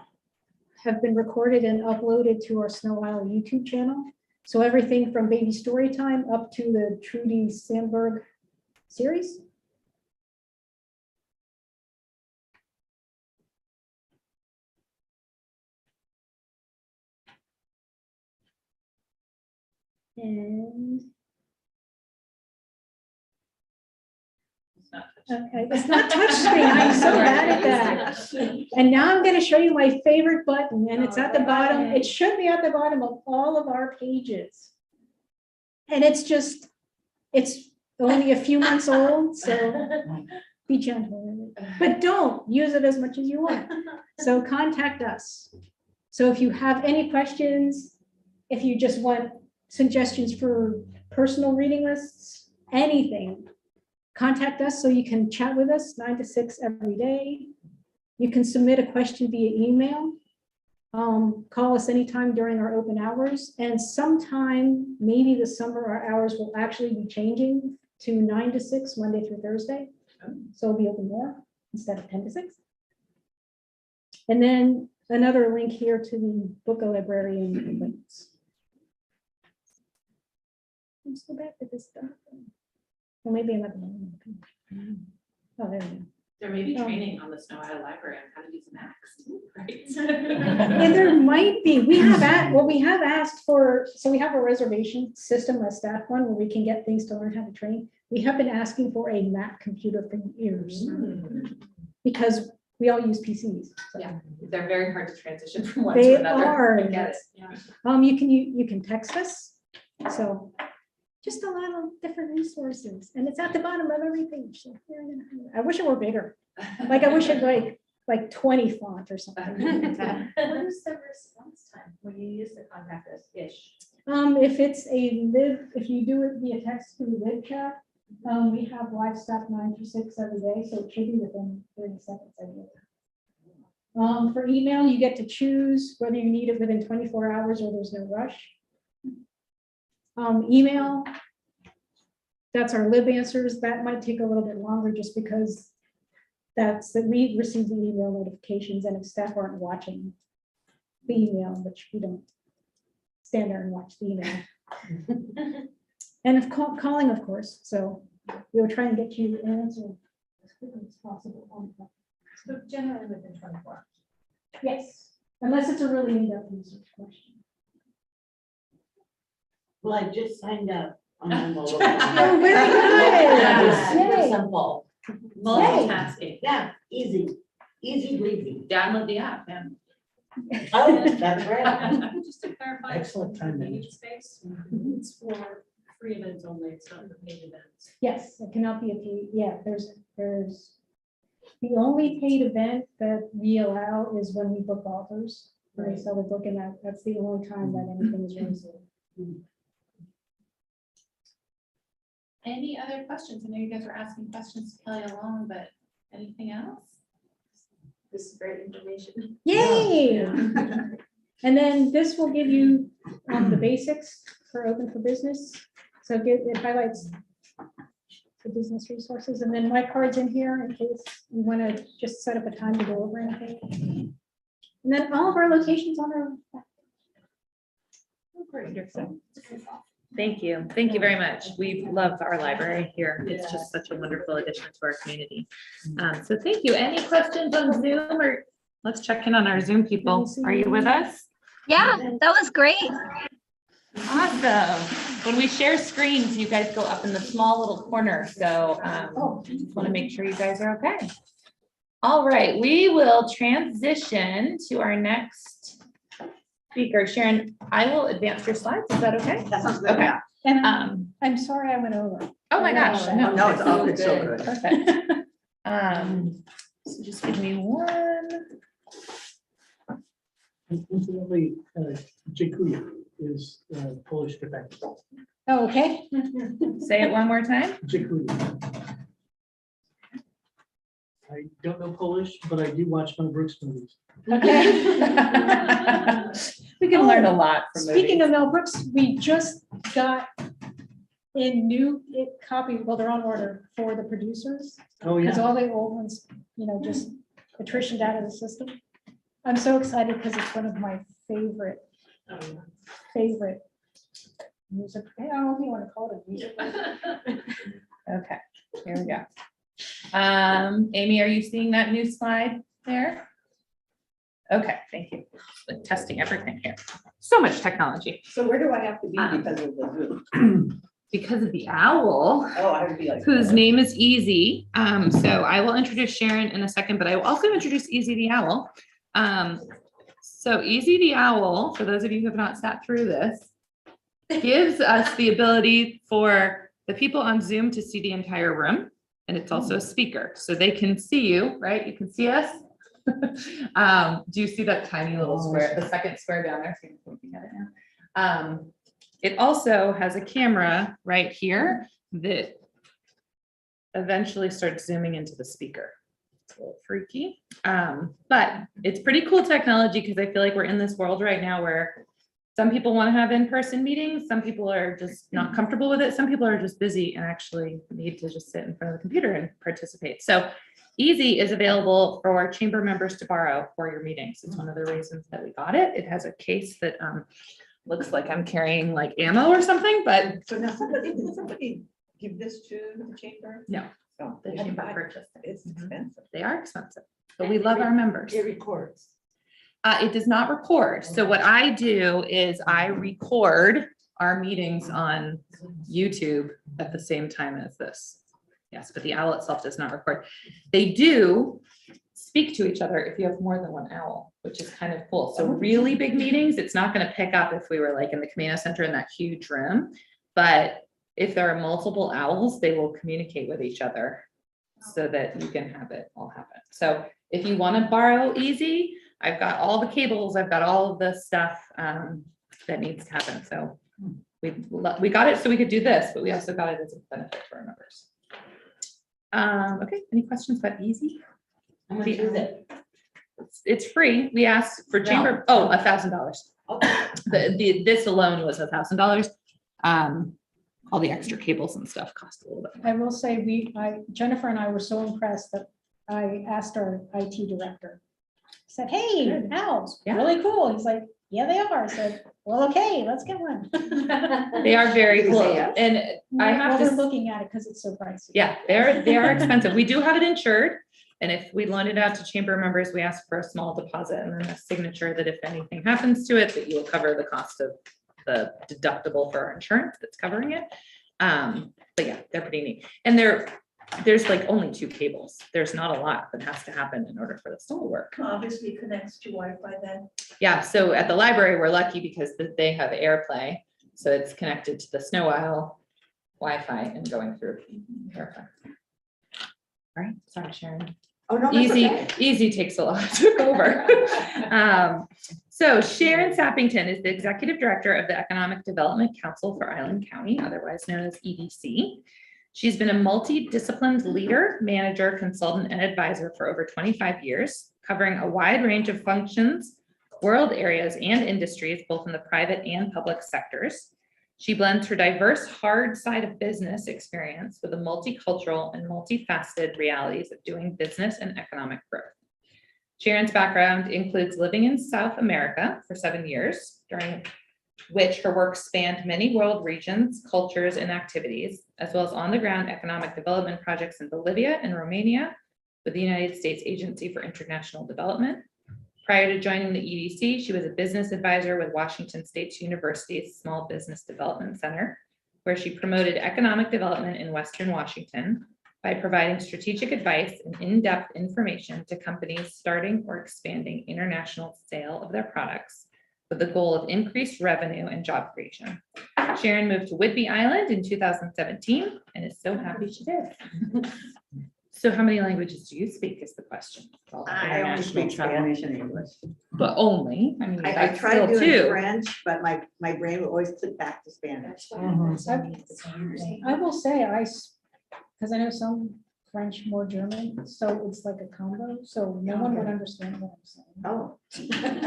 Speaker 2: have been recorded and uploaded to our Snow Isle YouTube channel. So everything from Baby Storytime up to the Trudy Sandberg series. And okay, it's not touch screen. I'm so bad at that. And now I'm going to show you my favorite button, and it's at the bottom. It should be at the bottom of all of our pages. And it's only a few months old, so be gentle with it. But don't use it as much as you want. So contact us. So if you have any questions, if you just want suggestions for personal reading lists, anything, contact us so you can chat with us 9 to 6 every day. You can submit a question via email. Call us anytime during our open hours, and sometime, maybe this summer, our hours will actually be changing to 9 to 6, Monday through Thursday. So we'll be open more instead of 10 to 6. And then another link here to the Book a Librarian links. Let's go back to this stuff. Well, maybe I'm at the bottom of the page. Oh, there we go.
Speaker 1: There may be training on the Snow Isle Library on how to use Macs, right?
Speaker 2: And there might be, we have asked for, so we have a reservation system, a staff one, where we can get things to learn how to train. We have been asking for a Mac computer for years because we all use PCs. so.
Speaker 1: Yeah, they're very hard to transition from one
Speaker 2: They
Speaker 1: to another.
Speaker 2: are.
Speaker 1: I get it.
Speaker 3: Yeah.
Speaker 2: You can text us, so just a lot of different resources, and it's at the bottom of every page. So I wish it were bigger. Like, I wish it like 20 font or something.
Speaker 7: What is the response time when you use the contact us-ish?
Speaker 2: If you do it via text through live chat, we have live stuff 9 to 6 every day, so it should be within 30 seconds. I guess. For email, you get to choose whether you need it within 24 hours or there's no rush. Email, that's our live answers. That might take a little bit longer just because we receive the email notifications, and if staff aren't watching the email, which we don't stand there and watch the email. And calling, of course, so we'll try and get you an answer as quickly as possible on that.
Speaker 7: So generally within 24 hours.
Speaker 2: Yes, unless it's a really in-depth research question.
Speaker 5: Well, I just signed up on my mobile.
Speaker 2: Oh, very good.
Speaker 5: Super
Speaker 2: Yay.
Speaker 5: simple.
Speaker 1: Multitasking.
Speaker 5: Yeah, easy breezy.
Speaker 1: Download the app, yeah.
Speaker 5: Oh, that's right.
Speaker 3: Just to clarify.
Speaker 8: Excellent time
Speaker 3: meeting
Speaker 8: management.
Speaker 3: space, it's for free events only, it's not for paid events.
Speaker 2: Yes, it cannot be a paid, yeah, there's, the only paid event that we allow is when we book authors. Right, so we're booking that, that's the only time that anything is really sold.
Speaker 1: Any other questions? I know you guys were asking questions to Kelly along, but anything else?
Speaker 7: This is great information.
Speaker 2: Yay! And then this will give you the basics for Open for Business. So it highlights the business resources, and then my card's in here in case you want to just set up a time to go over anything. And then all of our locations on our.
Speaker 1: Wonderful. Thank you. Thank you very much. We love our library here. It's just such a wonderful addition to our community. So thank you. Any questions on Zoom, or let's check in on our Zoom people. Are you with us?
Speaker 11: Yeah, that was great.
Speaker 1: Awesome. When we share screens, you guys go up in the small little corner. So just want to make sure you guys are okay. All right, we will transition to our next speaker. Sharon, I will advance your slides. Is that okay?
Speaker 5: That sounds good.
Speaker 1: Okay.
Speaker 2: And I'm sorry I went over.
Speaker 1: Oh my gosh.
Speaker 8: No, it's so good.
Speaker 1: Perfect. So just give me one.
Speaker 8: Incidentally, Dziękuję is Polish for thank you.
Speaker 2: Oh, okay.
Speaker 1: Say it one more time.
Speaker 8: Dziękuję. I don't know Polish, but I do watch Mel Brooks movies.
Speaker 2: Okay.
Speaker 1: We can learn a lot from
Speaker 2: Speaking
Speaker 1: movies.
Speaker 2: of Mel Brooks, we just got in new copy, well, they're on order for the producers.
Speaker 8: Oh,
Speaker 2: Because
Speaker 8: yeah.
Speaker 2: all the old ones, just attritioned out of the system. I'm so excited because it's one of my favorite music. I don't know if you want to call it a music.
Speaker 1: Okay, here we go. Amy, are you seeing that new slide there? Okay, thank you. Like testing everything here. So much technology.
Speaker 6: So where do I have to be because of the Zoom?
Speaker 1: Because of the owl,
Speaker 6: Oh, I have to be like.
Speaker 1: whose name is Easy. So I will introduce Sharon in a second, but I will also introduce Easy the Owl. So Easy the Owl, for those of you who have not sat through this, gives us the ability for the people on Zoom to see the entire room. And it's also a speaker, so they can see you, right? You can see us. Do you see that tiny little square, the second square down there? So you can look at it now. It also has a camera right here that eventually starts zooming into the speaker. It's a little freaky, but it's pretty cool technology because I feel like we're in this world right now where some people want to have in-person meetings. Some people are just not comfortable with it. Some people are just busy and actually need to just sit in front of the computer and participate. So Easy is available for our chamber members to borrow for your meetings. It's one of the reasons that we got it. It has a case that looks like I'm carrying like ammo or something, but
Speaker 6: So now did somebody give this to the chamber?
Speaker 1: no,
Speaker 6: No,
Speaker 1: the chamber purchased it.
Speaker 6: It's expensive.
Speaker 1: They are expensive, but we love our members.
Speaker 6: It records.
Speaker 1: It does not record. So what I do is I record our meetings on YouTube at the same time as this. Yes, but the owl itself does not record. They do speak to each other if you have more than one owl, which is kind of cool. So really big meetings, it's not going to pick up if we were like in the Camino Center in that huge room. But if there are multiple owls, they will communicate with each other so that you can have it all happen. So if you want to borrow Easy, I've got all the cables, I've got all of the stuff that needs to happen. So we got it so we could do this, but we also got it as a benefit for our members. Okay, any questions about Easy?
Speaker 5: How much is it?
Speaker 1: It's free. We asked for chamber, $1,000. This alone was $1,000. All the extra cables and stuff cost a little bit more.
Speaker 2: I will say, Jennifer and I were so impressed that I asked our IT director. I said, hey, owls,
Speaker 1: Yeah.
Speaker 2: really cool. He's like, yeah, they are. I said, well, okay, let's get one.
Speaker 1: They are very
Speaker 6: Did he
Speaker 1: cool.
Speaker 6: say yes?
Speaker 1: And I have
Speaker 2: Well,
Speaker 1: to,
Speaker 2: we're looking at it because it's so pricey.
Speaker 1: yeah, they are expensive. We do have it insured. And if we loan it out to chamber members, we ask for a small deposit and then a signature that if anything happens to it, that you will cover the cost of the deductible for our insurance that's covering it. But yeah, they're pretty neat. And there's like only 2 cables. There's not a lot that has to happen in order for this to all work.
Speaker 13: Obviously connects to Wi-Fi then.
Speaker 1: Yeah, so at the library, we're lucky because they have AirPlay. So it's connected to the Snow Owl Wi-Fi and going through AirPlay. All right, sorry, Sharon.
Speaker 6: Oh, no, that's okay.
Speaker 1: Easy takes a lot to go over. So Sharon Sappington is the Executive Director of the Economic Development Council for Island County, otherwise known as EDC. She's been a multidisciplined leader, manager, consultant, and advisor for over 25 years, covering a wide range of functions, world areas, and industries, both in the private and public sectors. She blends her diverse hard side of business experience with the multicultural and multifaceted realities of doing business and economic growth. Sharon's background includes living in South America for 7 years, during which her work spanned many world regions, cultures, and activities, as well as on-the-ground economic development projects in Bolivia and Romania with the United States Agency for International Development. Prior to joining the EDC, she was a business advisor with Washington State University's Small Business Development Center, where she promoted economic development in Western Washington by providing strategic advice and in-depth information to companies starting or expanding international sale of their products with the goal of increased revenue and job creation. Sharon moved to Whidbey Island in 2017 and is so happy she did. So how many languages do you speak is the question?
Speaker 6: I only speak Spanish and English.
Speaker 1: But only, I mean,
Speaker 6: I
Speaker 1: that's
Speaker 6: tried
Speaker 1: still
Speaker 6: doing
Speaker 1: 2.
Speaker 6: French, but my brain would always click back to Spanish.
Speaker 2: I will say, because I know some French, more German, so it's like a combo, so no one would understand what I'm saying.
Speaker 6: Oh.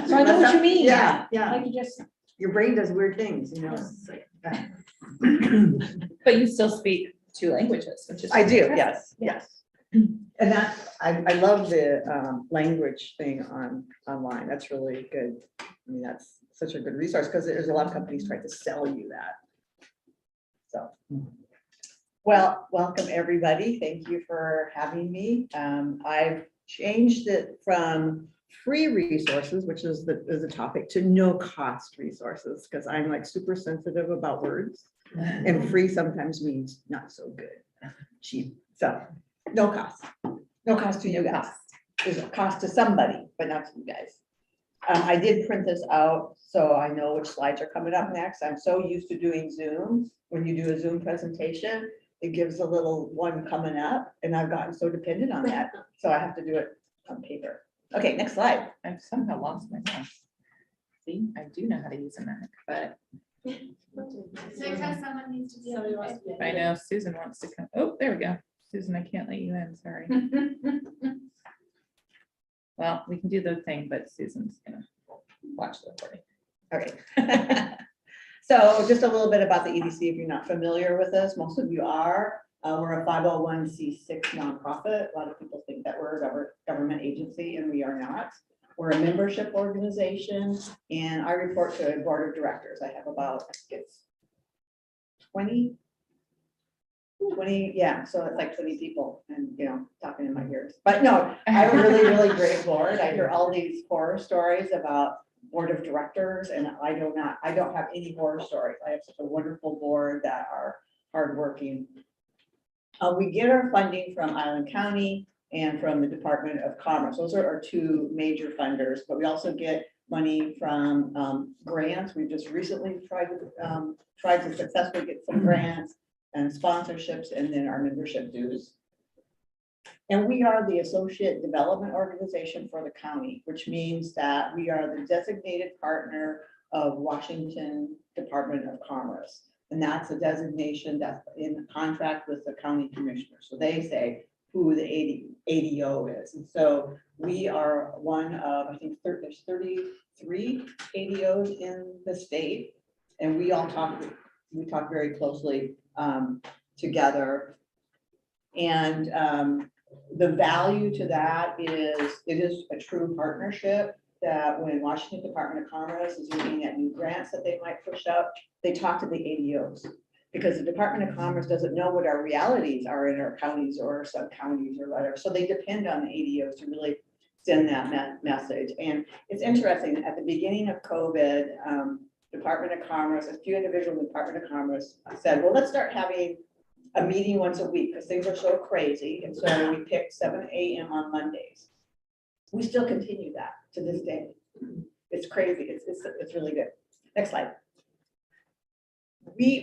Speaker 2: So I know what you mean.
Speaker 6: Yeah, yeah.
Speaker 2: Like you just,
Speaker 6: Your brain does weird things, you know. It's like,
Speaker 1: But you still speak 2 languages, which is.
Speaker 6: I do, yes, yes. And that, I love the language thing online. That's really good. I mean, that's such a good resource because there's a lot of companies trying to sell you that. So, well, welcome everybody. Thank you for having me. I've changed it from free resources, which is the topic, to no cost resources because I'm like super sensitive about words, and free sometimes means not so good, cheap. So. No cost to you guys. There's a cost to somebody, but not to you guys. I did print this out, so I know which slides are coming up next. I'm so used to doing Zoom. When you do a Zoom presentation, it gives a little one coming up, and I've gotten so dependent on that. So I have to do it on paper. Okay, next slide.
Speaker 1: I've somehow lost my mouse. See, I do know how to use a Mac, but
Speaker 4: Next time someone needs to be.
Speaker 3: Somebody wants to be-
Speaker 1: I know Susan wants to come. Oh, there we go. Susan, I can't let you in, sorry. Well, we can do the thing, but Susan's gonna watch the recording.
Speaker 6: Okay. So just a little bit about the EDC, if you're not familiar with us, most of you are. We're a 501c6 nonprofit. A lot of people think that we're a government agency, and we are not. We're a membership organization, and I report to a board of directors. I have about, I think it's 20, yeah, so it's like 20 people and, you know, talking in my ears. But no, I have a really, really great board. I hear all these horror stories about
Speaker 15: board of directors, and I don't have any horror stories. I have such a wonderful board that are hardworking. We get our funding from Island County and from the Department of Commerce. Those are our two major funders, but we also get money from grants. We've just recently tried to successfully get some grants and sponsorships, and then our membership dues. And we are the associate development organization for the county, which means that we are the designated partner of Washington Department of Commerce. And that's a designation that's in contract with the county commissioner. So they say who the ADO is. And so we are one of, I think there's 33 ADOs in the state. And we talk very closely together. And the value to that is, it is a true partnership, that when Washington Department of Commerce is looking at new grants that they might push out, they talk to the ADOs. Because the Department of Commerce doesn't know what our realities are in our counties or sub-counties or whatever. So they depend on the ADOs to really send that message. And it's interesting, at the beginning of COVID, Department of Commerce, a few individuals in the Department of Commerce said, well, let's start having a meeting once a week because things are so crazy. And so we picked 7 a.m. on Mondays. We still continue that to this day. It's crazy. It's really good. Next slide.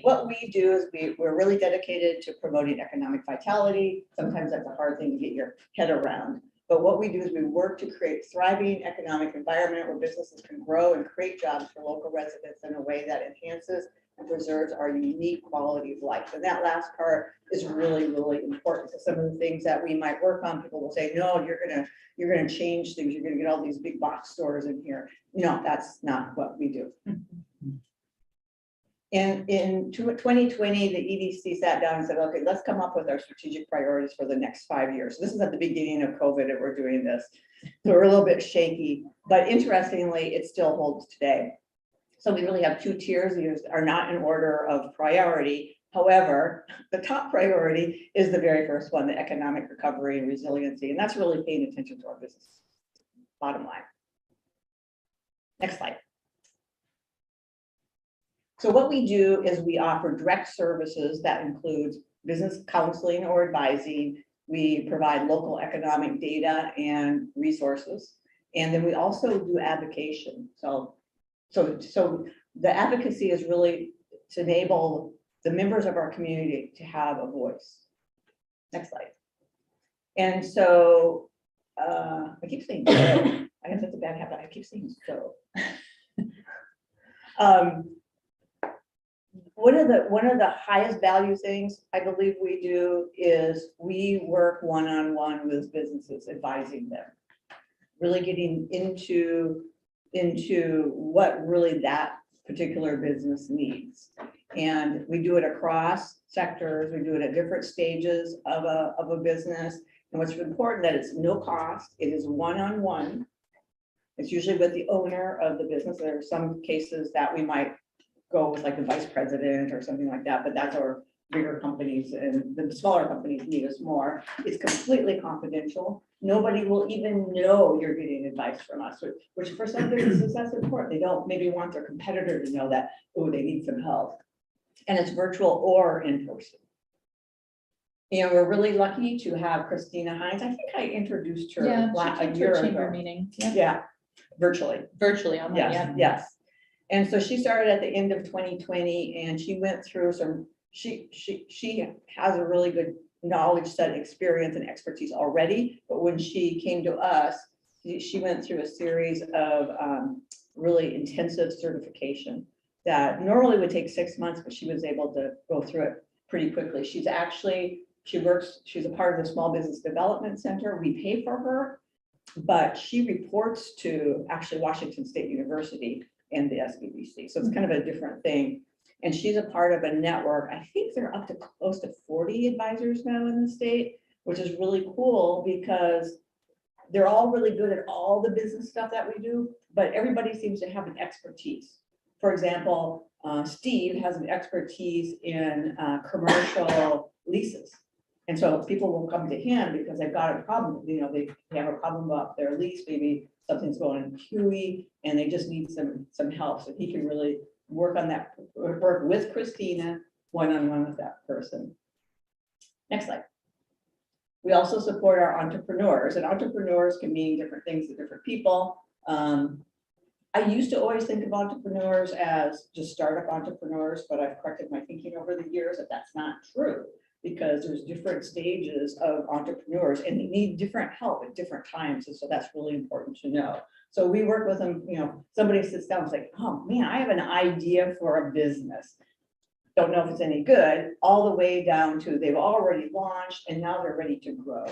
Speaker 15: What we do is we're really dedicated to promoting economic vitality. Sometimes that's a hard thing to get your head around. But what we do is we work to create thriving economic environment where businesses can grow and create jobs for local residents in a way that enhances and preserves our unique quality of life. And that last part is really, really important. So some of the things that we might work on, people will say, no, you're gonna change things. You're gonna get all these big box stores in here. No, that's not what we do. And in 2020, the EDC sat down and said, okay, let's come up with our strategic priorities for the next 5 years. This is at the beginning of COVID that we're doing this. So we're a little bit shaky, but interestingly, it still holds today. So we really have 2 tiers. These are not in order of priority. However, the top priority is the very first one, the economic recovery and resiliency. And that's really paying attention to our business, bottom line. Next slide. So what we do is we offer direct services that includes business counseling or advising. We provide local economic data and resources. And then we also do advocacy. So the advocacy is really to enable the members of our community to have a voice. Next slide. And so I keep saying so. I guess that's a bad habit. I keep saying so. One of the highest value things I believe we do is we work one-on-one with businesses, advising them, really getting into what really that particular business needs. And we do it across sectors. We do it at different stages of a business. And what's important that it's no cost. It is one-on-one. It's usually with the owner of the business. There are some cases that we might go with like the vice president or something like that, but that's our bigger companies, and the smaller companies need us more. It's completely confidential. Nobody will even know you're getting advice from us, which for some businesses that's important. They don't maybe want their competitor to know that, oh, they need some help. And it's virtual or in person. And we're really lucky to have Christina Hines. I think I introduced her a year ago.
Speaker 1: Meeting.
Speaker 15: Yeah, virtually.
Speaker 1: Virtually on that.
Speaker 15: Yes, yes. And so she started at the end of 2020 and she went through she has a really good knowledge set, experience and expertise already. But when she came to us, she went through a series of really intensive certification that normally would take 6 months, but she was able to go through it pretty quickly. She's a part of the Small Business Development Center. We pay for her, but she reports to actually Washington State University and the SBDC. So it's kind of a different thing. And she's a part of a network. I think they're up to close to 40 advisors now in the state, which is really cool because they're all really good at all the business stuff that we do, but everybody seems to have an expertise. For example, Steve has an expertise in commercial leases. And so people will come to him because they've got a problem, you know, they have a problem about their lease, maybe something's going in QE and they just need some help. So he can really work on that, work with Christina, one-on-one with that person. Next slide. We also support our entrepreneurs, and entrepreneurs can mean different things to different people. I used to always think of entrepreneurs as just startup entrepreneurs, but I've corrected my thinking over the years that that's not true, because there's different stages of entrepreneurs and they need different help at different times. And so that's really important to know. So we work with them, you know, somebody sits down and is like, oh man, I have an idea for a business. Don't know if it's any good, all the way down to they've already launched and now they're ready to grow.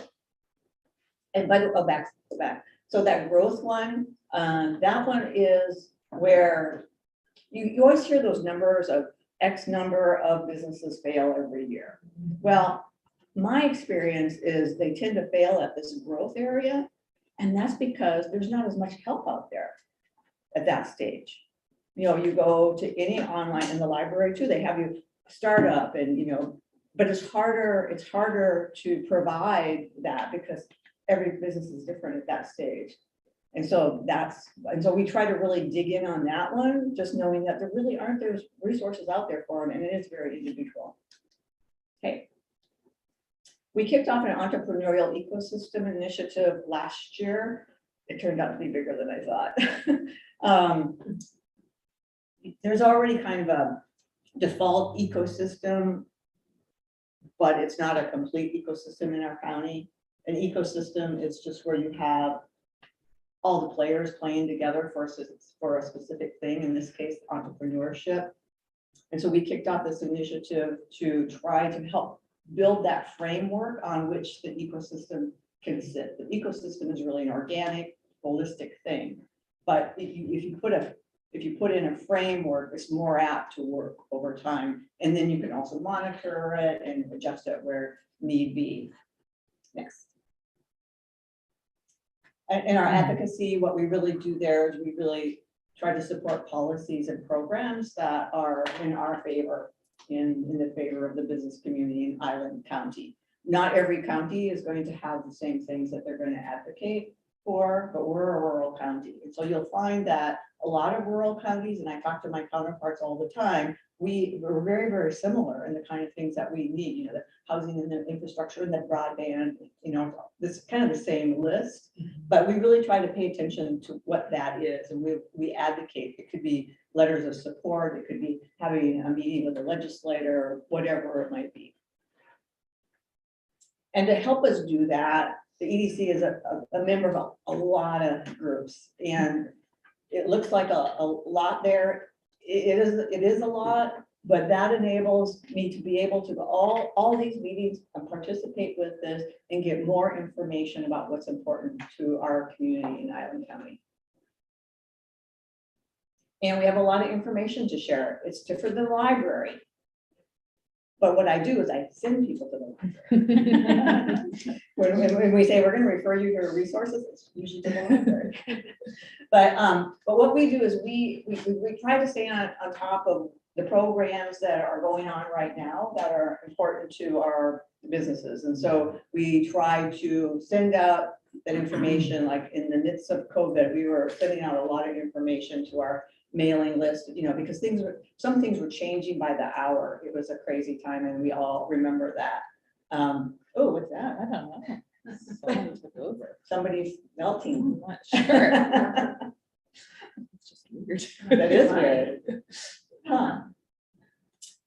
Speaker 15: And by the way, go back. So that growth one, that one is where you always hear those numbers of X number of businesses fail every year. Well, my experience is they tend to fail at this growth area, and that's because there's not as much help out there at that stage. You know, you go to any online in the library too, they have you start up and, you know, but it's harder to provide that because every business is different at that stage. And so we try to really dig in on that one, just knowing that there really aren't those resources out there for them, and it is very individual. Okay. We kicked off an entrepreneurial ecosystem initiative last year. It turned out to be bigger than I thought. There's already kind of a default ecosystem, but it's not a complete ecosystem in our county. An ecosystem is just where you have all the players playing together for a specific thing, in this case, entrepreneurship. And so we kicked off this initiative to try to help build that framework on which the ecosystem can sit. The ecosystem is really an organic, holistic thing. But if you put in a framework, it's more apt to work over time. And then you can also monitor it and adjust it where need be. Next. In our advocacy, what we really do there is we really try to support policies and programs that are in our favor, in the favor of the business community in Island County. Not every county is going to have the same things that they're going to advocate for, but we're a rural county. And so you'll find that a lot of rural counties, and I talk to my counterparts all the time, we're very, very similar in the kind of things that we need, you know, the housing and the infrastructure and the broadband, you know, this kind of the same list, but we really try to pay attention to what that is. And we advocate. It could be letters of support. It could be having a meeting with a legislator, whatever it might be. And to help us do that, the EDC is a member of a lot of groups, and it looks like a lot there. It is a lot, but that enables me to be able to go all these meetings and participate with this and get more information about what's important to our community in Island County. And we have a lot of information to share. It's different than the library. But what I do is I send people to the library. when we say we're going to refer you to resources, it's usually to the library. But what we do is we try to stay on top of the programs that are going on right now that are important to our businesses. And so we try to send out that information, like in the midst of COVID, we were sending out a lot of information to our mailing list, you know, because some things were changing by the hour. It was a crazy time, and we all remember that. Oh, what's that? I don't know. Someone took over. Somebody's melting.
Speaker 1: I'm not sure. It's just weird.
Speaker 15: That is weird. Huh.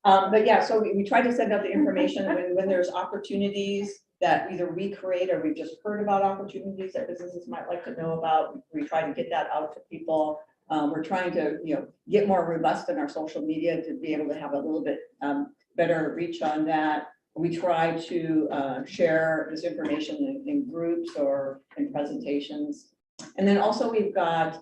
Speaker 15: But yeah, so we try to send out the information when there's opportunities that either we create or we've just heard about opportunities that businesses might like to know about. We try to get that out to people. We're trying to, you know, get more robust in our social media to be able to have a little bit better reach on that. We try to share this information in groups or in presentations. And then also we've got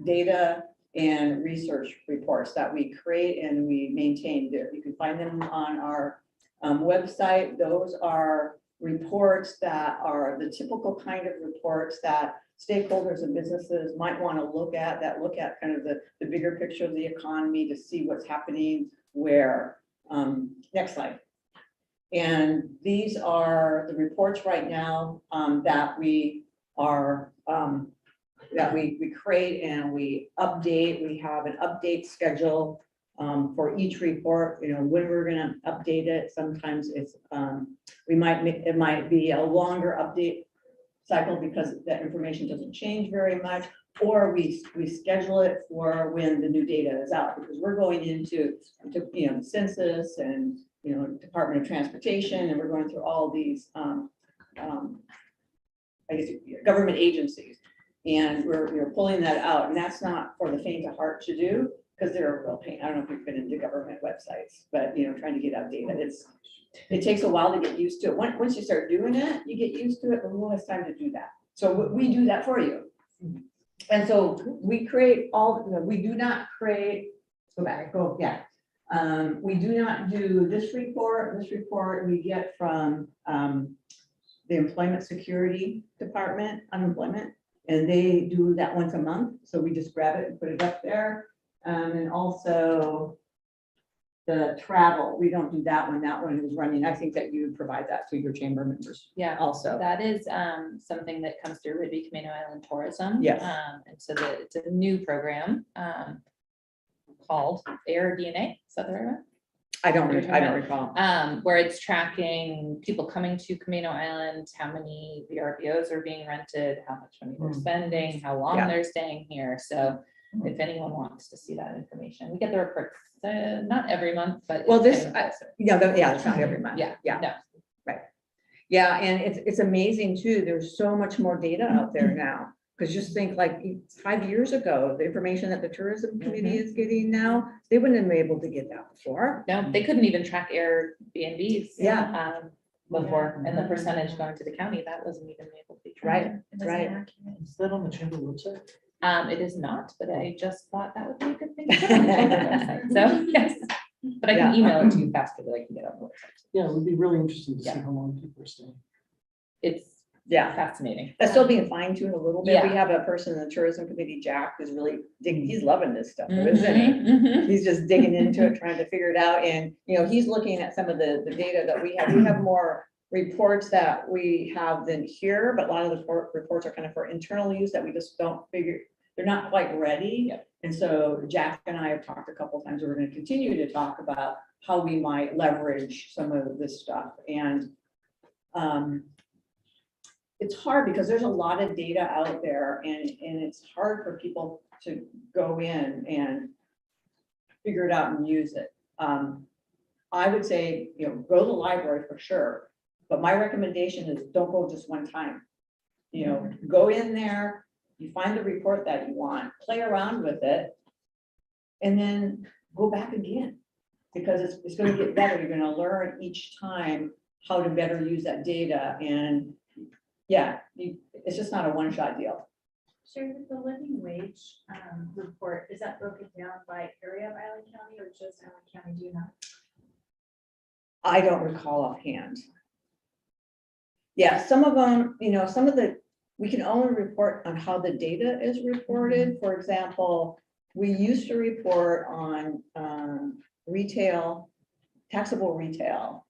Speaker 15: data and research reports that we create and we maintain there. You can find them on our website. Those are reports that are the typical kind of reports that stakeholders and businesses might want to look at, that look at kind of the bigger picture of the economy to see what's happening where. Next slide. And these are the reports right now that we are, that we create and we update. We have an update schedule for each report, you know, when we're gonna update it. Sometimes it's, it might be a longer update cycle because that information doesn't change very much. Or we schedule it for when the new data is out, because we're going into, you know, census and, you know, Department of Transportation, and we're going through all these, I guess, government agencies. And we're pulling that out, and that's not for the faint of heart to do, because they're a real pain. I don't know if you've been into government websites, but, you know, trying to get out data, it takes a while to get used to it. Once you start doing it, you get used to it, but who has time to do that? So we do that for you. And so we create we do not create, we do not do this report we get from the Employment Security Department, unemployment, and they do that once a month. So we just grab it and put it up there. And also the travel, we don't do that one. That one is running. I think that you provide that to your chamber members.
Speaker 1: Yeah,
Speaker 15: Also.
Speaker 1: that is something that comes through Whidbey Camino Island Tourism.
Speaker 15: Yes.
Speaker 1: And so it's a new program called Air DNA. Is that the right one?
Speaker 15: I don't recall.
Speaker 1: Where it's tracking people coming to Camino Island, how many VRBOs are being rented, how much money they're spending, how long
Speaker 15: Yeah.
Speaker 1: they're staying here. So if anyone wants to see that information, we get the reports, not every month, but.
Speaker 15: Well,
Speaker 1: it's
Speaker 15: this,
Speaker 1: getting closer.
Speaker 15: yeah, it's not every month.
Speaker 1: Yeah.
Speaker 15: Yeah.
Speaker 1: No.
Speaker 15: Yeah, and it's amazing too. There's so much more data out there now. Because just think like 5 years ago, the information that the tourism committee is getting now, they wouldn't have been able to get that before.
Speaker 1: No, they couldn't even track Airbnbs.
Speaker 15: Yeah.
Speaker 1: Before, and the percentage going to the county, that wasn't even able to be tracked.
Speaker 15: Right.
Speaker 8: Is that on the chamber website?
Speaker 1: It is not, but I just thought that would be a good thing to put on the chamber website. So, yes, but I can email it to you faster than I can get on the website.
Speaker 8: Yeah, it would be really interesting to see
Speaker 1: Yeah.
Speaker 8: how long people are staying.
Speaker 1: It's
Speaker 15: Yeah.
Speaker 1: fascinating.
Speaker 15: That's still being fine tuned a little bit. We
Speaker 1: Yeah.
Speaker 15: have a person in the tourism committee, Jack, who's really digging, he's loving this stuff, isn't he?
Speaker 1: Mhm.
Speaker 15: He's just digging into it, trying to figure it out. And, you know, he's looking at some of the data that we have. We have more reports that we have than here, but a lot of the reports are kind of for internal use that we just don't figure, they're not quite ready.
Speaker 1: Yep.
Speaker 15: And so Jack and I have talked a couple times, we're gonna continue to talk about how we might leverage some of this stuff. And it's hard because there's a lot of data out there, and it's hard for people to go in and figure it out and use it. I would say, you know, go to the library for sure, but my recommendation is don't go just one time. You know, go in there, you find the report that you want, play around with it, and then go back again. Because it's gonna get better. You're gonna learn each time how to better use that data. And yeah, it's just not a one-shot deal.
Speaker 16: Sure, the living wage report, is that broken down by area of Island County or just Island County, do you know?
Speaker 15: I don't recall offhand. Yeah, some of them, you know, we can only report on how the data is reported. For example, we used to report on retail, taxable retail.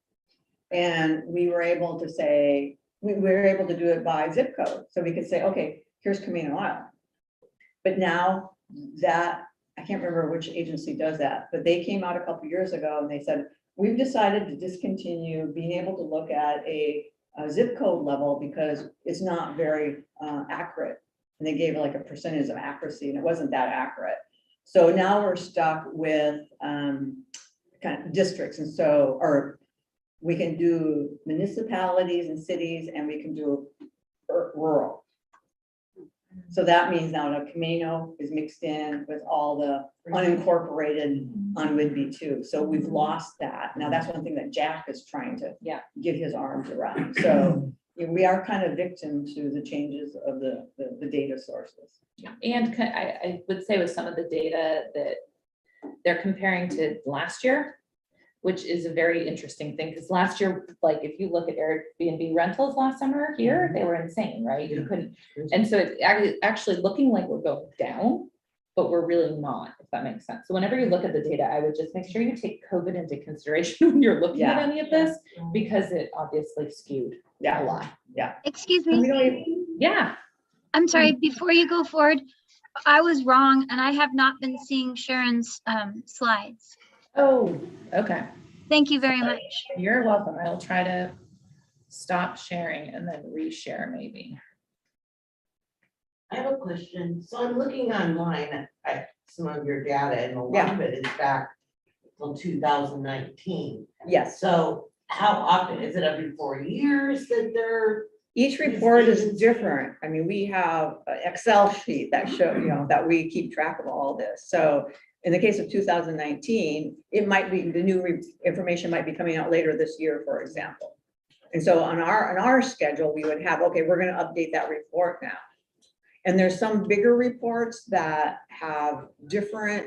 Speaker 15: And we were able to say, we were able to do it by zip code. So we could say, okay, here's Camino Island. But now that, I can't remember which agency does that, but they came out a couple years ago and they said, we've decided to discontinue being able to look at a zip code level because it's not very accurate. And they gave like a percentage of accuracy and it wasn't that accurate. So now we're stuck with kind of districts. And so, or we can do municipalities and cities and we can do rural. So that means now the Camino is mixed in with all the unincorporated on Whidbey too. So we've lost that. Now that's one thing that Jack is trying to get his arms around. So you know, we are kind of victim to the changes of the data sources.
Speaker 1: And I would say with some of the data that they're comparing to last year, which is a very interesting thing, because last year, like if you look at Airbnb rentals last summer here, they were insane, right? You couldn't, and so it's actually looking like we're going down, but we're really not. if that makes sense. So whenever you look at the data, I would just make sure you take COVID into consideration when you're looking at
Speaker 15: Yeah.
Speaker 1: any of this, because it obviously skewed a lot.
Speaker 11: Excuse
Speaker 15: We
Speaker 11: me,
Speaker 15: don't even,
Speaker 1: Yeah.
Speaker 11: I'm sorry, before you go forward, I was wrong and I have not been seeing Sharon's slides.
Speaker 1: Oh, okay.
Speaker 11: Thank you very much.
Speaker 1: You're welcome. I will try to stop sharing and then reshare maybe.
Speaker 5: I have a question. So I'm looking online at some of your data and a lot of it is back till 2019.
Speaker 15: yes.
Speaker 5: So how often, is it every 4 years that they're?
Speaker 15: Each report is different. I mean, we have an Excel sheet that show, you know, that we keep track of all this. So in the case of 2019, it might be, the new information might be coming out later this year, for example. And so on our schedule, we would have, okay, we're gonna update that report now. And there's some bigger reports that have different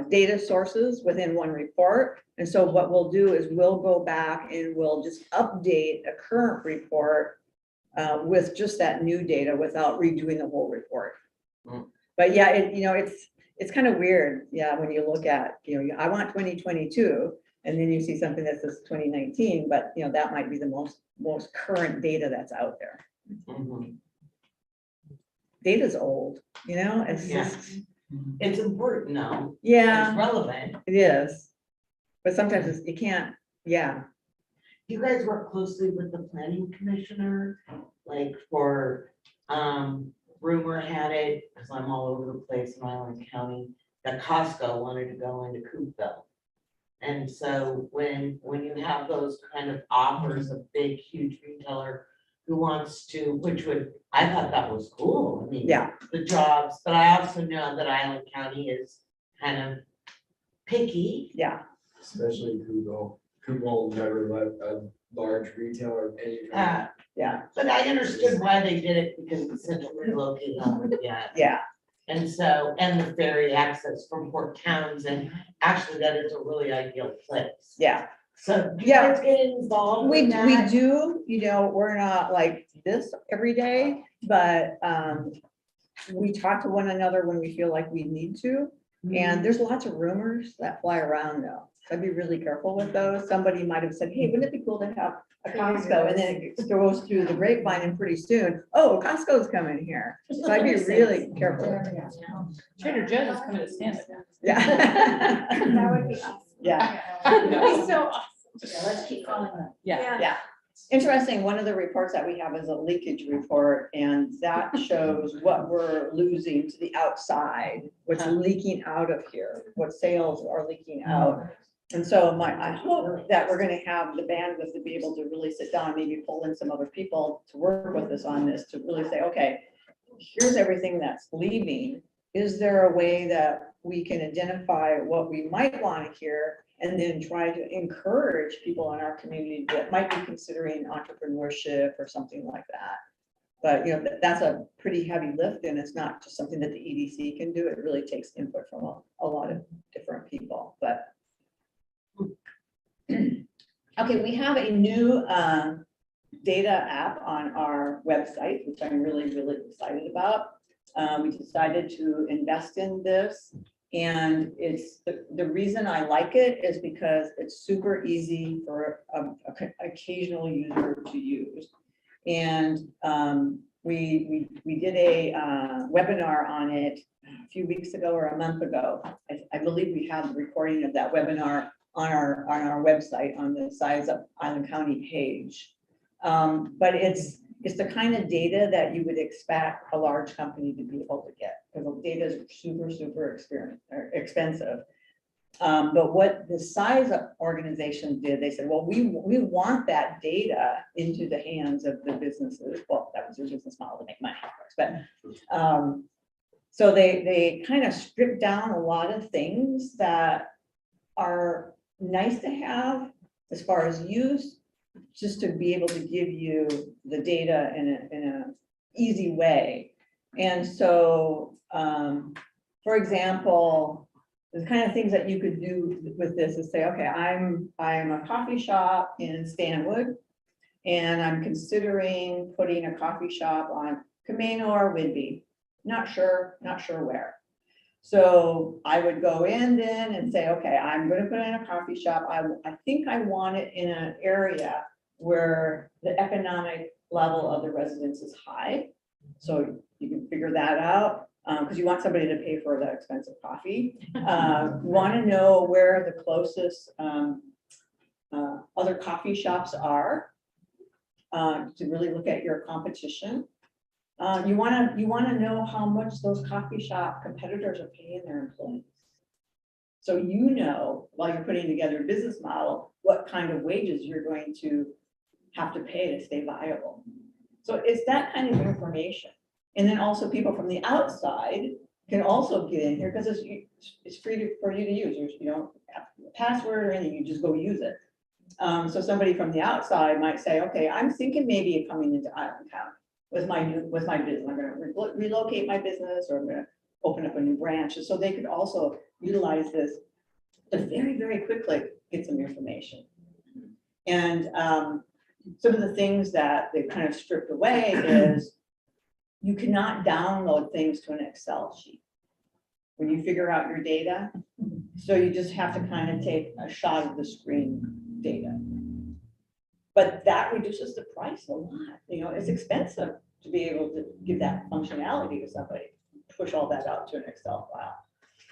Speaker 15: data sources within one report. And so what we'll do is we'll go back and we'll just update a current report with just that new data without redoing the whole report. But yeah, it's kind of weird, yeah, when you look at, I want 2022, and then you see something that says 2019, but that might be the most current data that's out there. Data's old, it's
Speaker 5: Yeah.
Speaker 15: just,
Speaker 5: It's important though.
Speaker 15: yeah,
Speaker 5: It's relevant.
Speaker 15: it is. But sometimes you can't, yeah.
Speaker 5: You guys work closely with the planning commissioner, like for, rumor had it, because I'm all over the place in Island County, that Costco wanted to go into Coopville. And so when you have those kind of offers, a big, huge retailer who wants to, I thought that was cool. I mean,
Speaker 15: Yeah.
Speaker 5: the jobs, but I also know that Island County is kind of picky.
Speaker 15: Yeah.
Speaker 17: Especially Google will never let a large retailer pay.
Speaker 15: Yeah.
Speaker 5: But I understood why they did it because it's centrally located on the,
Speaker 15: Yeah.
Speaker 5: And so, and the ferry access from Port Townsend, actually that is a really ideal place.
Speaker 15: Yeah.
Speaker 5: So do you
Speaker 15: Yeah.
Speaker 5: guys get involved
Speaker 15: We
Speaker 5: in that?
Speaker 15: do, we're not like this every day, but we talk to one another when we feel like we need to. And there's lots of rumors that fly around though. So I'd be really careful with those. Somebody might have said, hey, wouldn't it be cool to have a Costco? And then it goes through the grapevine and pretty soon, oh, Costco's coming here. So I'd be really careful.
Speaker 1: Trader Joe's is coming to Stanford.
Speaker 15: Yeah.
Speaker 16: That would be awesome.
Speaker 15: Yeah.
Speaker 1: That'd be so awesome.
Speaker 16: Yeah, let's keep calling them.
Speaker 1: Yeah.
Speaker 15: Yeah. Interesting, one of the reports that we have is a leakage report, and that shows what we're losing to the outside, what's leaking out of here, what sales are leaking out. And so I hope that we're gonna have the bandwidth to be able to really sit down, maybe pull in some other people to work with us on this, to really say, okay, here's everything that's leaving. Is there a way that we can identify what we might want to hear and then try to encourage people in our community that might be considering entrepreneurship or something like that? But that's a pretty heavy lift, and it's not just something that the EDC can do. It really takes input from a lot of different people. But okay, we have a new data app on our website, which I'm really, really excited about. We decided to invest in this. And it's the reason I like it is because it's super easy for an occasional user to use. And we did a webinar on it a few weeks ago or a month ago. I believe we have the recording of that webinar on our website on the Size Up Island County page. But it's the kind of data that you would expect a large company to be able to get, because the data is super, super expensive. But what the Size Up organization did, they said, well, we want that data into the hands of the businesses. Well, that was their business model to make money, of course, but so they kind of stripped down a lot of things that are nice to have as far as use, just to be able to give you the data in a easy way. And so, for example, the kind of things that you could do with this is say, okay, I'm a coffee shop in Stanwood, and I'm considering putting a coffee shop on Camino or Whidbey. not sure where. So I would go in then and say, okay, I'm gonna put in a coffee shop. I think I want it in an area where the economic level of the residents is high. So you can figure that out, because you want somebody to pay for the expensive coffee. You want to know where the closest other coffee shops are, to really look at your competition. You want to know how much those coffee shop competitors are paying their employees. So you know, while you're putting together a business model, what kind of wages you're going to have to pay to stay viable. So it's that kind of information. And then also people from the outside can also get in here because it's free for you to use. You don't have a password or anything, you just go use it. So somebody from the outside might say, okay, I'm thinking maybe of coming into Island County with my business. I'm gonna relocate my business, or I'm gonna open up a new branch. And so they could also utilize this to very, very quickly get some information. And some of the things that they've kind of stripped away is you cannot download things to an Excel sheet when you figure out your data. So you just have to kind of take a shot of the screen data. But that reduces the price a lot. You know, it's expensive to be able to give that functionality to somebody, push all that out to an Excel file.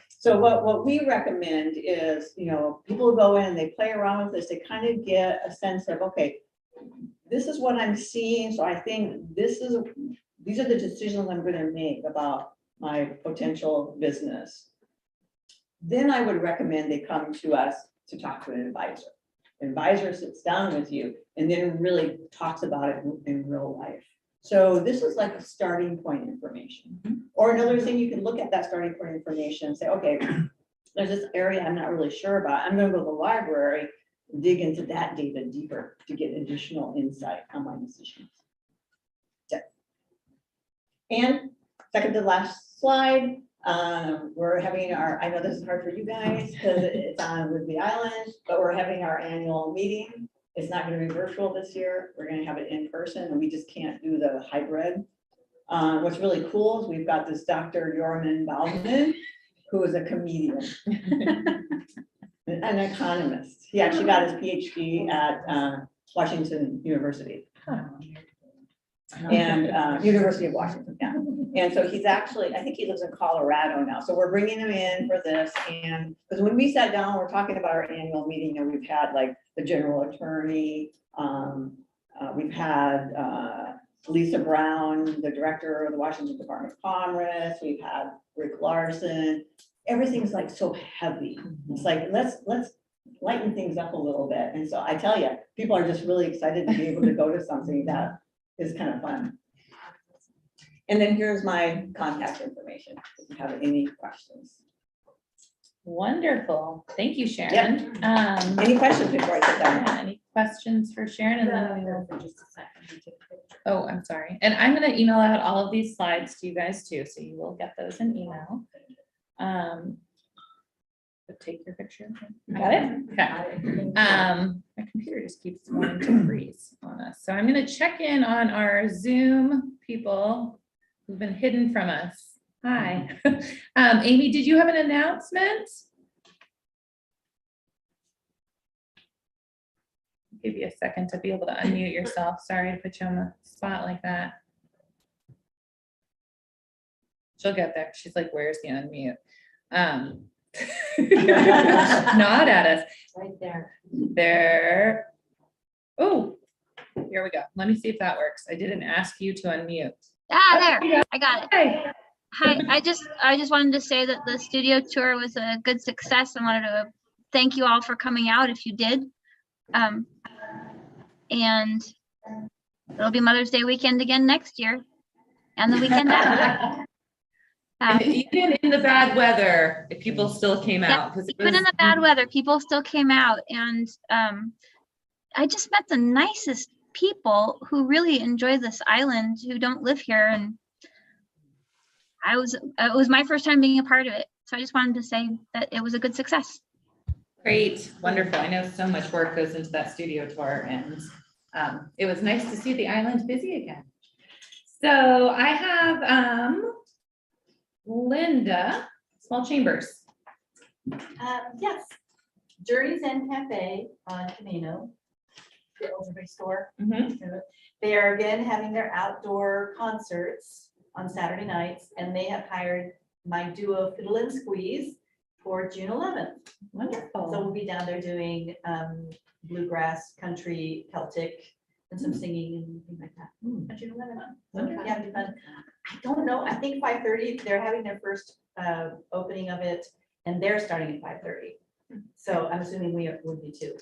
Speaker 15: So what we recommend is, you know, people go in and they play around with this, they kind of get a sense of, okay, this is what I'm seeing. So I think these are the decisions I'm going to make about my potential business. Then I would recommend they come to us to talk to an advisor. An advisor sits down with you and then really talks about it in real life. So this is like a starting point information. Or another thing, you can look at that starting point information and say, okay, there's this area I'm not really sure about. I'm going to go to the library, dig into that data deeper to get additional insight on my decisions. And second to last slide, we're having I know this is hard for you guys because it's on Whidbey Island, but we're having our annual meeting. It's not going to be virtual this year. We're going to have it in person, and we just can't do the hybrid. What's really cool is we've got this Dr. Yorman Baldwin, who is a comedian, an economist. He actually got his PhD at Washington University. And University of Washington, yeah. And so he's actually, I think he lives in Colorado now. So we're bringing him in for this. And because when we sat down, we're talking about our annual meeting, and we've had like the general attorney, we've had Lisa Brown, the director of the Washington Department of Commerce. We've had Rick Larson. Everything's like so heavy. It's like, let's lighten things up a little bit. And so I tell you, people are just really excited to be able to go to something that is kind of fun. And then here's my contact information if you have any questions.
Speaker 1: Wonderful. Thank you, Sharon.
Speaker 15: Any questions before I sit down?
Speaker 1: Yeah, any questions for Sharon? And then we will for just a second. Oh, I'm sorry. And I'm going to email out all of these slides to you guys too. So you will get those in email. Take your picture. Got it? Okay. My computer just keeps wanting to freeze on us. So I'm going to check in on our Zoom people who've been hidden from us. Hi. Amy, did you have an announcement? I'll give you a second to be able to unmute yourself. Sorry to put you on the spot like that. She'll get there. She's like, where's the unmute? Nod at us.
Speaker 14: Right there.
Speaker 1: There. Oh, here we go. Let me see if that works. I didn't ask you to unmute.
Speaker 11: Ah, there, I got it. Hi, I just wanted to say that the studio tour was a good success and wanted to thank you all for coming out if you did. And it'll be Mother's Day weekend again next year and the weekend after.
Speaker 1: Even in the bad weather, if people still came out.
Speaker 11: Even in the bad weather, people still came out. And I just met the nicest people who really enjoy this island, who don't live here. And it was my first time being a part of it. So I just wanted to say that it was a good success.
Speaker 1: Great, wonderful. I know so much work goes into that studio tour, and it was nice to see the island busy again. So I have Linda, Small Chambers.
Speaker 6: Yes, Journey's End Cafe on Camino, the Old store. They are again having their outdoor concerts on Saturday nights, and they have hired my duo Fiddle and Squeeze for June 11th.
Speaker 1: Wonderful.
Speaker 6: So we'll be down there doing bluegrass, country, Celtic, and some singing and things like that. On June 11th.
Speaker 1: Wonderful.
Speaker 6: Yeah, it'll be fun. I don't know, I think 5:30, they're having their first opening of it, and they're starting at 5:30. So I'm assuming we would be too.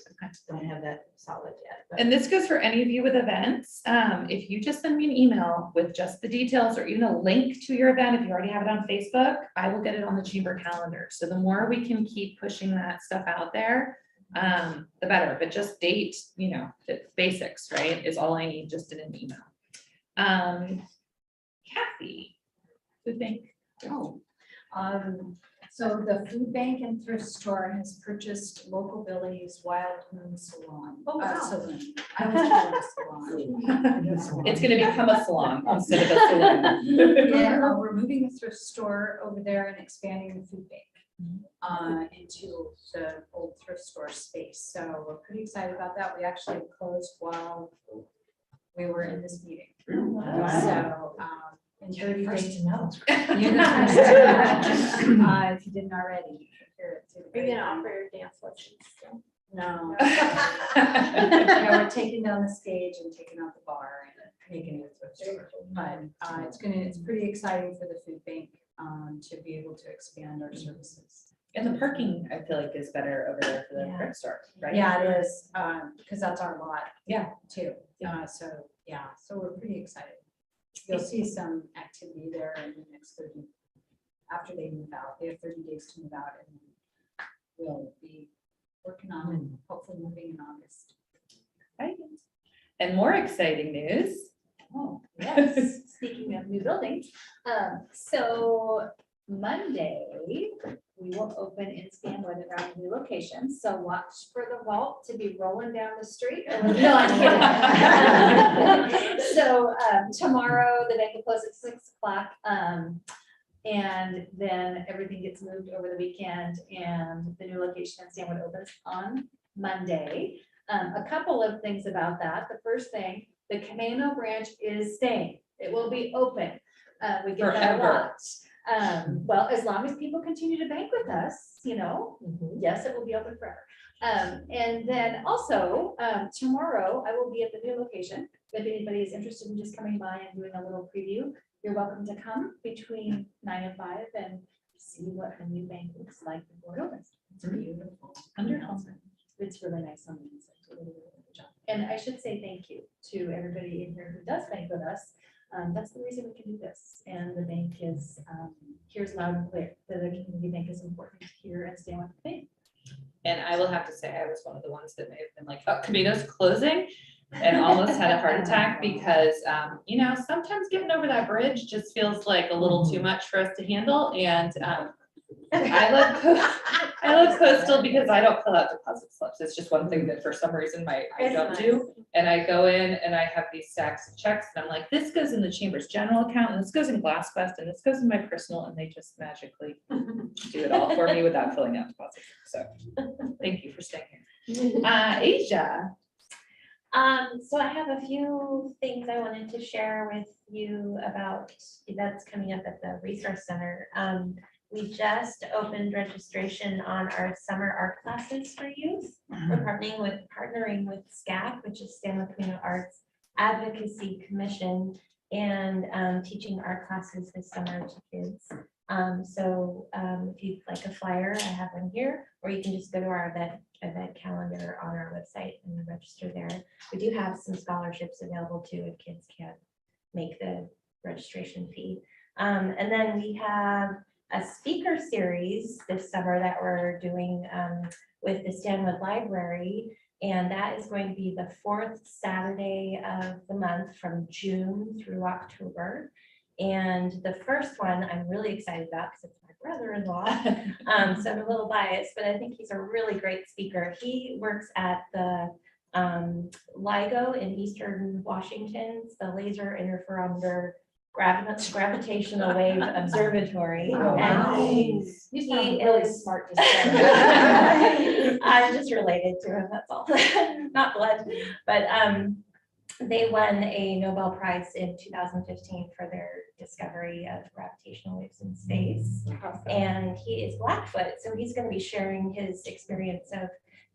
Speaker 6: Don't have that solid yet. but-
Speaker 1: And this goes for any of you with events. If you just send me an email with just the details or even a link to your event, if you already have it on Facebook, I will get it on the chamber calendar. So the more we can keep pushing that stuff out there, the better. But just date, the basics, right, is all I need just in an email. Kathy, what do you think?
Speaker 16: So the food bank and thrift store has purchased Local Billy's Wild Moon Salon.
Speaker 6: Oh, wow.
Speaker 16: Salon. I was calling it a salon.
Speaker 1: It's gonna become a salon instead of a salon.
Speaker 16: Yeah, we're moving the thrift store over there and expanding the food bank into the old thrift store space. So we're pretty excited about that. We actually closed while we were in this meeting. So in 30 days.
Speaker 6: to know.
Speaker 16: You're the first to know. If you didn't already. you should hear it too.
Speaker 7: Are you gonna offer your dance lessons?
Speaker 16: No. Yeah, we're taking down the stage and taking out the bar and making it a thrift store. But it's pretty exciting for the food bank to be able to expand our services.
Speaker 1: And the parking, I feel like, is better over there for the
Speaker 7: Yeah.
Speaker 1: thrift store, right?
Speaker 16: Yeah, it is, because that's our lot.
Speaker 1: Yeah.
Speaker 16: Too. So we're pretty excited. You'll see some activity there in the next 30, after they move out. They have 30 days to move out, and we'll be working on it, hopefully moving in August.
Speaker 1: Right. And more exciting news.
Speaker 14: Oh, yes, speaking of new buildings, so Monday, we will open in Stanwood at our new location, so watch for the vault to be rolling down the street. No, I'm kidding. So tomorrow, the bank will close at 6 o'clock, and then everything gets moved over the weekend, and the new location in Stanwood opens on Monday. A couple of things about that. The first thing, the Camino branch is staying. It will be open. We get that a
Speaker 1: Forever.
Speaker 14: lot. Well, as long as people continue to bank with us, yes, it will be open forever. And then also, tomorrow I will be at the new location. If anybody is interested in just coming by and doing a little preview, you're welcome to come between 9 and 5 and see what the new bank looks like before it opens. It's beautiful.
Speaker 1: Wonderful.
Speaker 14: It's really nice on the inside. It's a really, really good job. And I should say thank you to everybody in here who does bank with us. That's the reason we can do this. And the bank is, here's loud and clear that the community bank is important here and stay with the bank.
Speaker 1: And I will have to say, I was one of the ones that may have been like, oh, Camino's closing, and almost had a heart attack because, sometimes getting over that bridge just feels like a little too much for us to handle. And I love Coastal because I don't fill out deposit slips. It's just one thing that for some reason I don't do. And I go in and I have these stacks of checks and I'm like, this goes in the chamber's general account and this goes in GlassQuest and this goes in my personal, and they just magically do it all for me without filling out deposits. So thank you for staying here. Asia.
Speaker 7: So I have a few things I wanted to share with you about events coming up at the Resource Center. We just opened registration on our summer art classes for youth. We're partnering with SCAC, which is Stanwood Camino Arts Advocacy Commission, and teaching art classes this summer to kids. If you'd like a flyer, I have one here, or you can just go to our event calendar on our website and register there. We do have some scholarships available too if kids can't make the registration fee. And then we have a speaker series this summer that we're doing with the Stanwood Library, and that is going to be the 4th Saturday of the month from June through October. And the first one I'm really excited about because it's my brother-in-law, so I'm a little biased, but I think he's a really great speaker. He works at the LIGO in Eastern Washington, it's the Laser Interferometer gravitational wave observatory.
Speaker 5: Oh,
Speaker 7: And
Speaker 5: nice.
Speaker 7: he
Speaker 14: really
Speaker 7: is
Speaker 14: smart to say.
Speaker 7: I'm just related to him, that's all, not blood, but they won a Nobel Prize in 2015 for their discovery of gravitational waves in space. And he is Blackfoot, so he's going to be sharing his experience of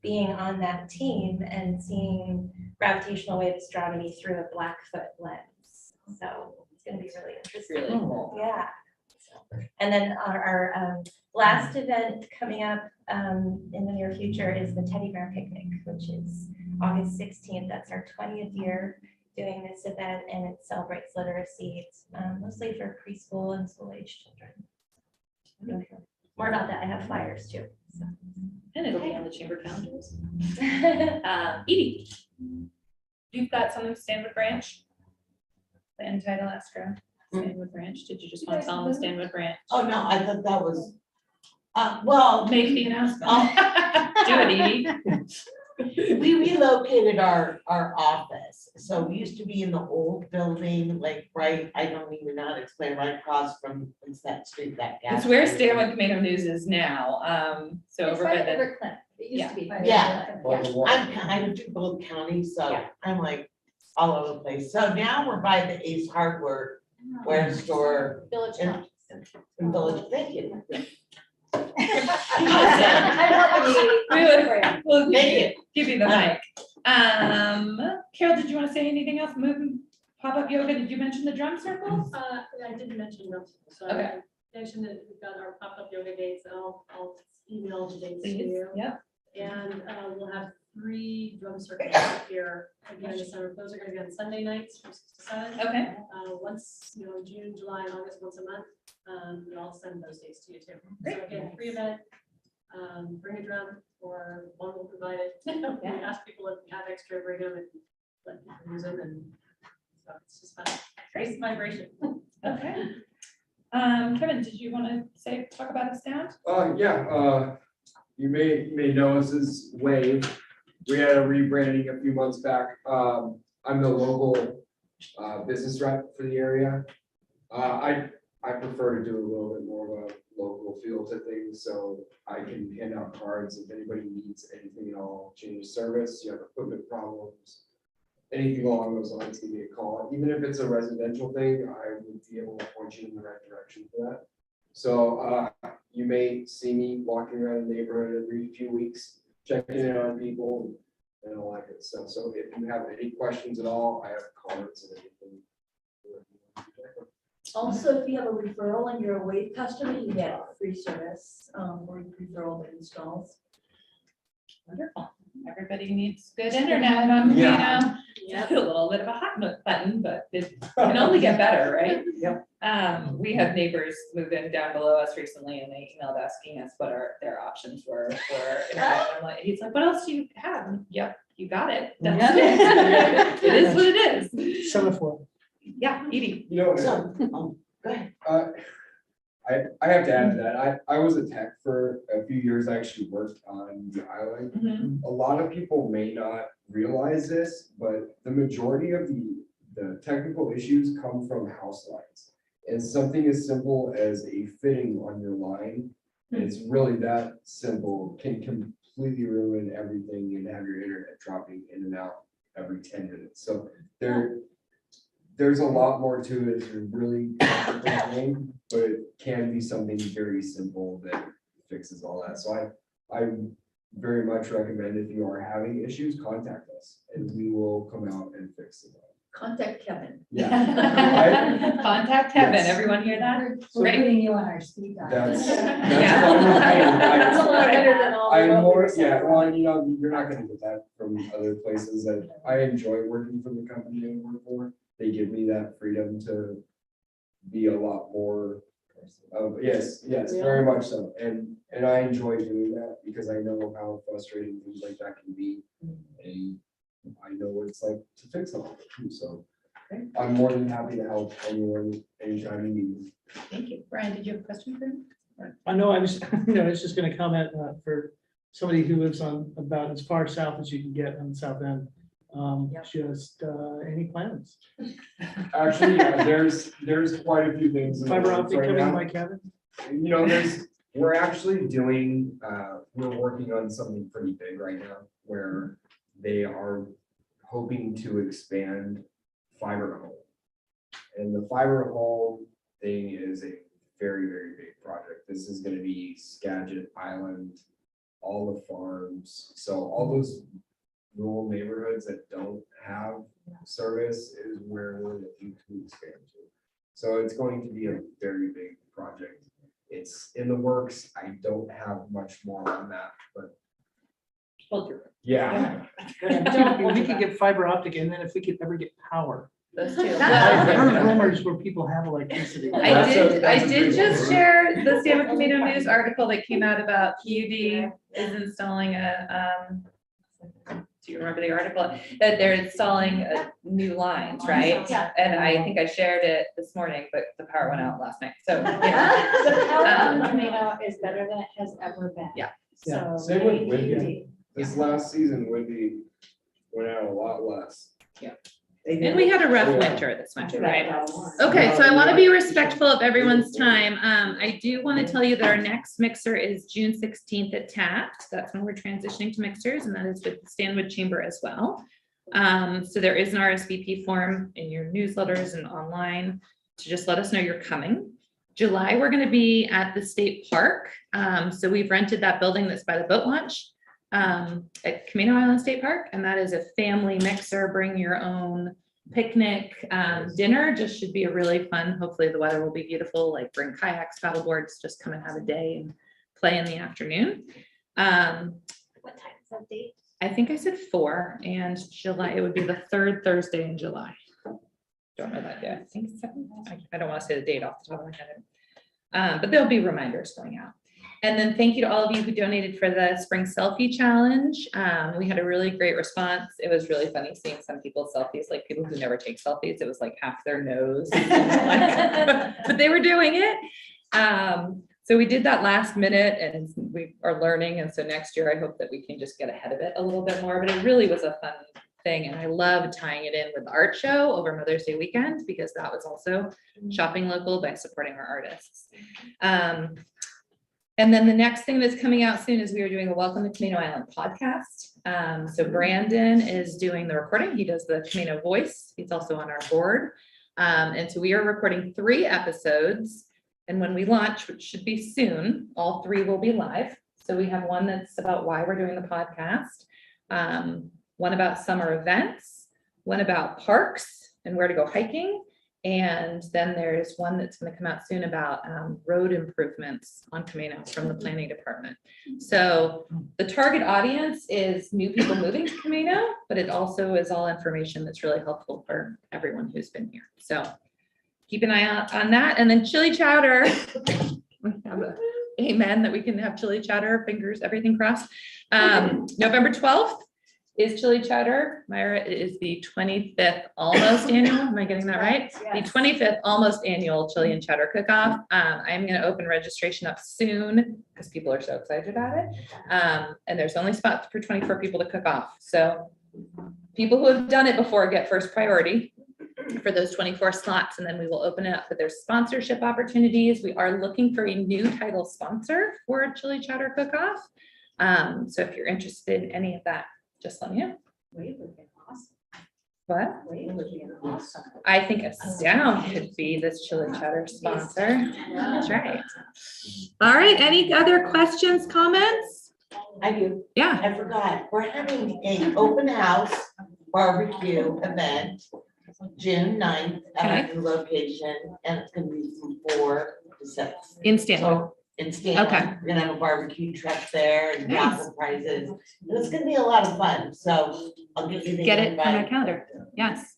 Speaker 7: being on that team and seeing gravitational wave astronomy through a Blackfoot lens. So it's going to be really interesting.
Speaker 1: Really cool.
Speaker 7: Yeah. So, and then our last event coming up in the near future is the Teddy Bear Picnic, which is August 16th. That's our 20th year doing this event, and it celebrates literacy. It's mostly for preschool and school-age children. More about that, I have flyers too. So.
Speaker 1: And it'll be on the chamber calendars. Edie, you've got something to Stanwood Branch? The end title, Astro, Stanwood Branch. Did you just want to tell them the Stanwood Branch?
Speaker 5: Oh, no, I thought that was, well,
Speaker 1: Make the announcement. Do it, Edie.
Speaker 5: we relocated our office. So we used to be in the old building, like, right, I don't even know how to explain, right across from, what's that street, that gas.
Speaker 1: It's where
Speaker 5: station.
Speaker 1: Stanwood Tomato News is now. So over by the.
Speaker 14: River It used to be.
Speaker 5: Yeah.
Speaker 17: By the water.
Speaker 5: I do both counties, so
Speaker 7: Yeah.
Speaker 5: I'm like all over the place. So now we're by the Ace Hardware store
Speaker 7: Village
Speaker 5: in
Speaker 7: Commons.
Speaker 5: in Village. Thank you.
Speaker 1: We'll
Speaker 5: Thank
Speaker 1: give you the mic. Carol, did you want to say anything else? Moving pop-up yoga, did you mention the drum circles?
Speaker 3: I didn't mention them, so
Speaker 1: Okay.
Speaker 3: I mentioned that we've got our pop-up yoga days, and I'll email the dates to
Speaker 1: Please,
Speaker 3: you.
Speaker 1: yep.
Speaker 3: And we'll have 3 drum circles here again this summer. Those are gonna be on Sunday nights from 6 to 7.
Speaker 1: Okay.
Speaker 3: Once, June, July, and August, once a month. And I'll send those dates to you too. So
Speaker 1: Great.
Speaker 3: again, free event, bring a drum or one will provide it. We ask people if you have extra, bring them and let people use them, and so it's just fun. Great vibration.
Speaker 1: Okay. Kevin, did you want to talk about Astound?
Speaker 17: You may know us as Wave. We had a rebranding a few months back. I'm the local business rep for the area. I prefer to do a little bit more of a local feel to things, so I can hand out cards if anybody needs anything at all, change service, you have equipment problems, anything along those lines, give me a call. Even if it's a residential thing, I would be able to point you in the right direction for that. So you may see me walking around the neighborhood every few weeks, checking in on people and all that good stuff. So if you have any questions at all, I have cards and everything.
Speaker 13: Also, if you have a referral and you're a Wave customer, you get free service, or referral that installs.
Speaker 1: Wonderful. Everybody needs good internet on, a little bit of a hot button, but it can only get better, right?
Speaker 15: Yep.
Speaker 1: We had neighbors move in down below us recently and they emailed asking us what their options were for internet. I'm like, he's like, what else do you have? Yep, you got it. That's it. It is what it is.
Speaker 8: Semaphore.
Speaker 1: Yeah, Edie.
Speaker 5: So, go ahead.
Speaker 17: I have to add to that. I was a tech for a few years. I actually worked on the island.
Speaker 1: Mhm.
Speaker 17: A lot of people may not realize this, but the majority of the technical issues come from house lines. And something as simple as a fitting on your line, and it's really that simple, can completely ruin everything and have your internet dropping in and out every 10 minutes. So there's a lot more to it. It's a really complicated thing, but it can be something very simple that fixes all that. So I very much recommend if you are having issues, contact us and we will come out and fix it.
Speaker 13: Contact Kevin.
Speaker 17: Yeah.
Speaker 1: Contact Kevin.
Speaker 17: Yes.
Speaker 1: Everyone hear that?
Speaker 12: We're
Speaker 1: Great.
Speaker 12: putting you on our speed dial.
Speaker 17: That's
Speaker 1: Yeah.
Speaker 17: fine with me.
Speaker 13: That's a lot better than all the
Speaker 17: I'm
Speaker 13: other
Speaker 17: more,
Speaker 13: stuff.
Speaker 17: yeah, well, you're not gonna get that from other places that I enjoy working for the company I work for. They give me that freedom to be a lot more, yes, very much so. And I enjoy doing that because I know how frustrating things like that can be. And I know what it's like to fix all of it too, so I'm more than happy to help anyone anytime you need me.
Speaker 1: Thank you. Brian, did you have a question for him?
Speaker 8: I know, I was, I was just gonna comment for somebody who lives on about as far south as you can get on the south end. Just, any plans?
Speaker 17: Actually, yeah, there's quite a few things. in the
Speaker 8: Fiber
Speaker 17: works
Speaker 8: optic
Speaker 17: right
Speaker 8: coming to
Speaker 17: now.
Speaker 8: my cabin?
Speaker 17: You know, we're actually doing, we're working on something pretty big right now where they are hoping to expand fiber to home. And the fiber to home thing is a very, very big project. This is gonna be Skagit Island, all the farms, so all those rural neighborhoods that don't have service is where we're looking to expand to. So it's going to be a very big project. It's in the works. I don't have much more on that, but yeah.
Speaker 8: If we could get fiber optic, and then if we could ever get power.
Speaker 1: Those two.
Speaker 8: I've
Speaker 1: Well,
Speaker 8: heard rumors where people have electricity.
Speaker 1: I did
Speaker 17: That's a great
Speaker 1: just
Speaker 17: one.
Speaker 1: share the San Camino News article that came out about PUD is installing do you remember the article? That they're installing new lines, right?
Speaker 4: Yeah.
Speaker 1: And I think I shared it this morning, but the power went out last night, so.
Speaker 14: The power
Speaker 1: Um,
Speaker 14: on Camino is better than it has ever been.
Speaker 1: Yeah.
Speaker 14: So.
Speaker 17: Same with Whitby.
Speaker 14: maybe-
Speaker 17: This last season would be, went out a lot less.
Speaker 1: And we had a rough
Speaker 17: Yeah.
Speaker 1: winter this winter, right? Okay, so I want to be respectful of everyone's time. I do want to tell you that our next mixer is June 16th at Taft. That's when we're transitioning to mixers, and that is with the Stanwood Chamber as well. So there is an RSVP form in your newsletters and online to just let us know you're coming. July, we're going to be at the state park. So we've rented that building that's by the boat launch at Camino Island State Park, and that is a family mixer, bring your own picnic dinner. Just should be a really fun, hopefully the weather will be beautiful, like bring kayaks, paddle boards, just come and have a day and play in the afternoon.
Speaker 7: What time is that date?
Speaker 1: I think I said 4, and July, it would be the 3rd Thursday in July. Don't know that yet. I think it's 7th. I don't want to say the date off the top of my head. But there'll be reminders going out. And then thank you to all of you who donated for the spring selfie challenge. We had a really great response. It was really funny seeing some people's selfies, like people who never take selfies. It was like half their nose, but they were doing it. So we did that last minute and we are learning. And so next year, I hope that we can just get ahead of it a little bit more, but it really was a fun thing. And I love tying it in with the art show over Mother's Day weekend, because that was also shopping local by supporting our artists. And then the next thing that's coming out soon is we are doing a Welcome to Camino Island podcast. So Brandon is doing the recording. He does the Camino voice. He's also on our board. And so we are recording 3 episodes. And when we launch, which should be soon, all 3 will be live. So we have one that's about why we're doing the podcast, one about summer events, one about parks and where to go hiking. And then there's one that's going to come out soon about road improvements on Camino from the planning department. So the target audience is new people moving to Camino, but it also is all information that's really helpful for everyone who's been here. So keep an eye out on that. And then chili chowder. We have a amen that we can have chili chowder, fingers, everything crossed. November 12th. Is chili chowder. Myra, it is the 25th almost annual. Am I getting that right?
Speaker 14: Yes.
Speaker 1: The 25th almost annual chili and cheddar cook-off. I'm going to open registration up soon because people are so excited about it. And there's only spots for 24 people to cook off. So people who have done it before get first priority for those 24 slots, and then we will open it up. But there's sponsorship opportunities. We are looking for a new title sponsor for a chili chowder cook-off. So if you're interested in any of that, just let me know.
Speaker 14: Wade would be awesome.
Speaker 1: What?
Speaker 14: Wade would be awesome.
Speaker 1: I think a sound could be this chili cheddar sponsor. That's right. All right, any other questions, comments?
Speaker 5: I do.
Speaker 1: Yeah.
Speaker 5: I forgot. We're having an open house barbecue event June 9th at a new location, and it's gonna be from 4 to 6.
Speaker 1: In Stanwood.
Speaker 5: So, in Stanwood.
Speaker 1: Okay.
Speaker 5: We're gonna have a barbecue truck there and
Speaker 1: Nice.
Speaker 5: raffle prizes. And it's gonna be a lot of fun, so I'll get you the
Speaker 1: Get it on my
Speaker 5: invite.
Speaker 1: calendar. Yes.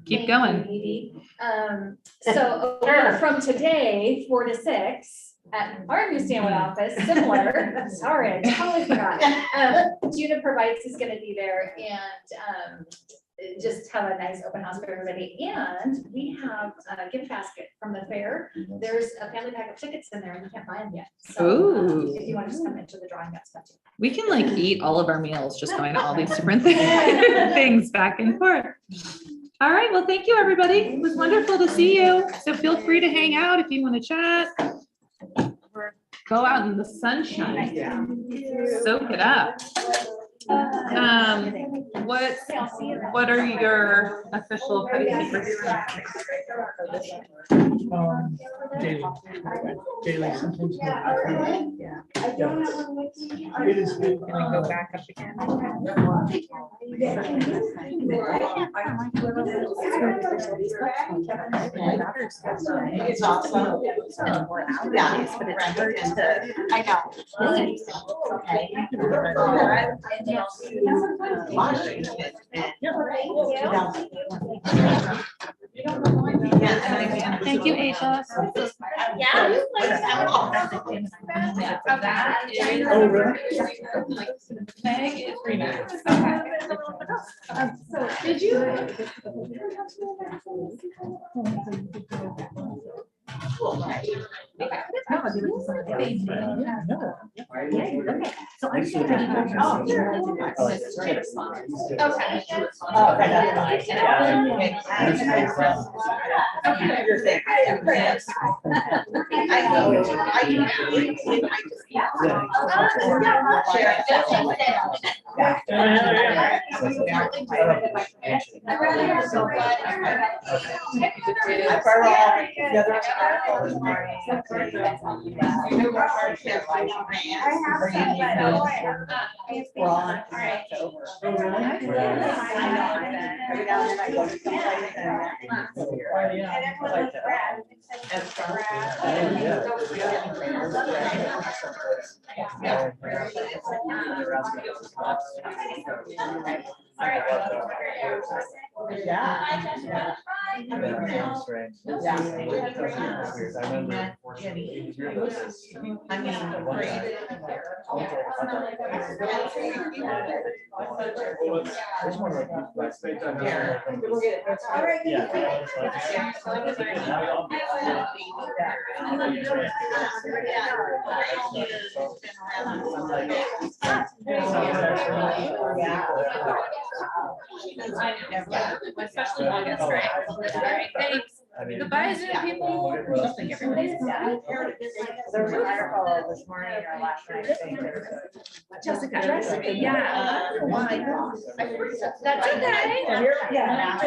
Speaker 1: Keep
Speaker 16: Thank you,
Speaker 1: going.
Speaker 16: Edie. So a week from today, 4 to 6, at our new Stanwood office, similar, sorry, I totally forgot. Juniper Bites is gonna be there, and just have a nice open house for everybody. And we have a gift basket from the fair. There's a family pack of tickets in there and you can't buy them yet. So
Speaker 1: Ooh.
Speaker 16: if you want to just come into the drawing, that's fun too.
Speaker 1: We can like eat all of our meals, just going to all these different things back and forth. All right, well, thank you, everybody. It was wonderful to see you. So feel free to hang out if you want to chat. Or go out in the sunshine. Soak it up. What are your official petty secrets?
Speaker 8: Daily sometimes.
Speaker 14: Yeah.
Speaker 8: It is good.
Speaker 1: Can we go back up again?
Speaker 5: It's awesome. Yeah.
Speaker 1: I know.
Speaker 5: Okay.
Speaker 1: Thank you, Asia.
Speaker 4: Yeah.
Speaker 8: Oh, really?
Speaker 1: Meg is Rena.
Speaker 4: Did you?
Speaker 14: So I'm sure.
Speaker 1: Especially August, right? Thanks. Goodbye, Zoom people. I think everybody's.
Speaker 6: There was an article this morning or last night. saying there was a-
Speaker 1: Jessica, yeah.
Speaker 6: Oh my gosh.
Speaker 1: That's okay.
Speaker 6: Yeah.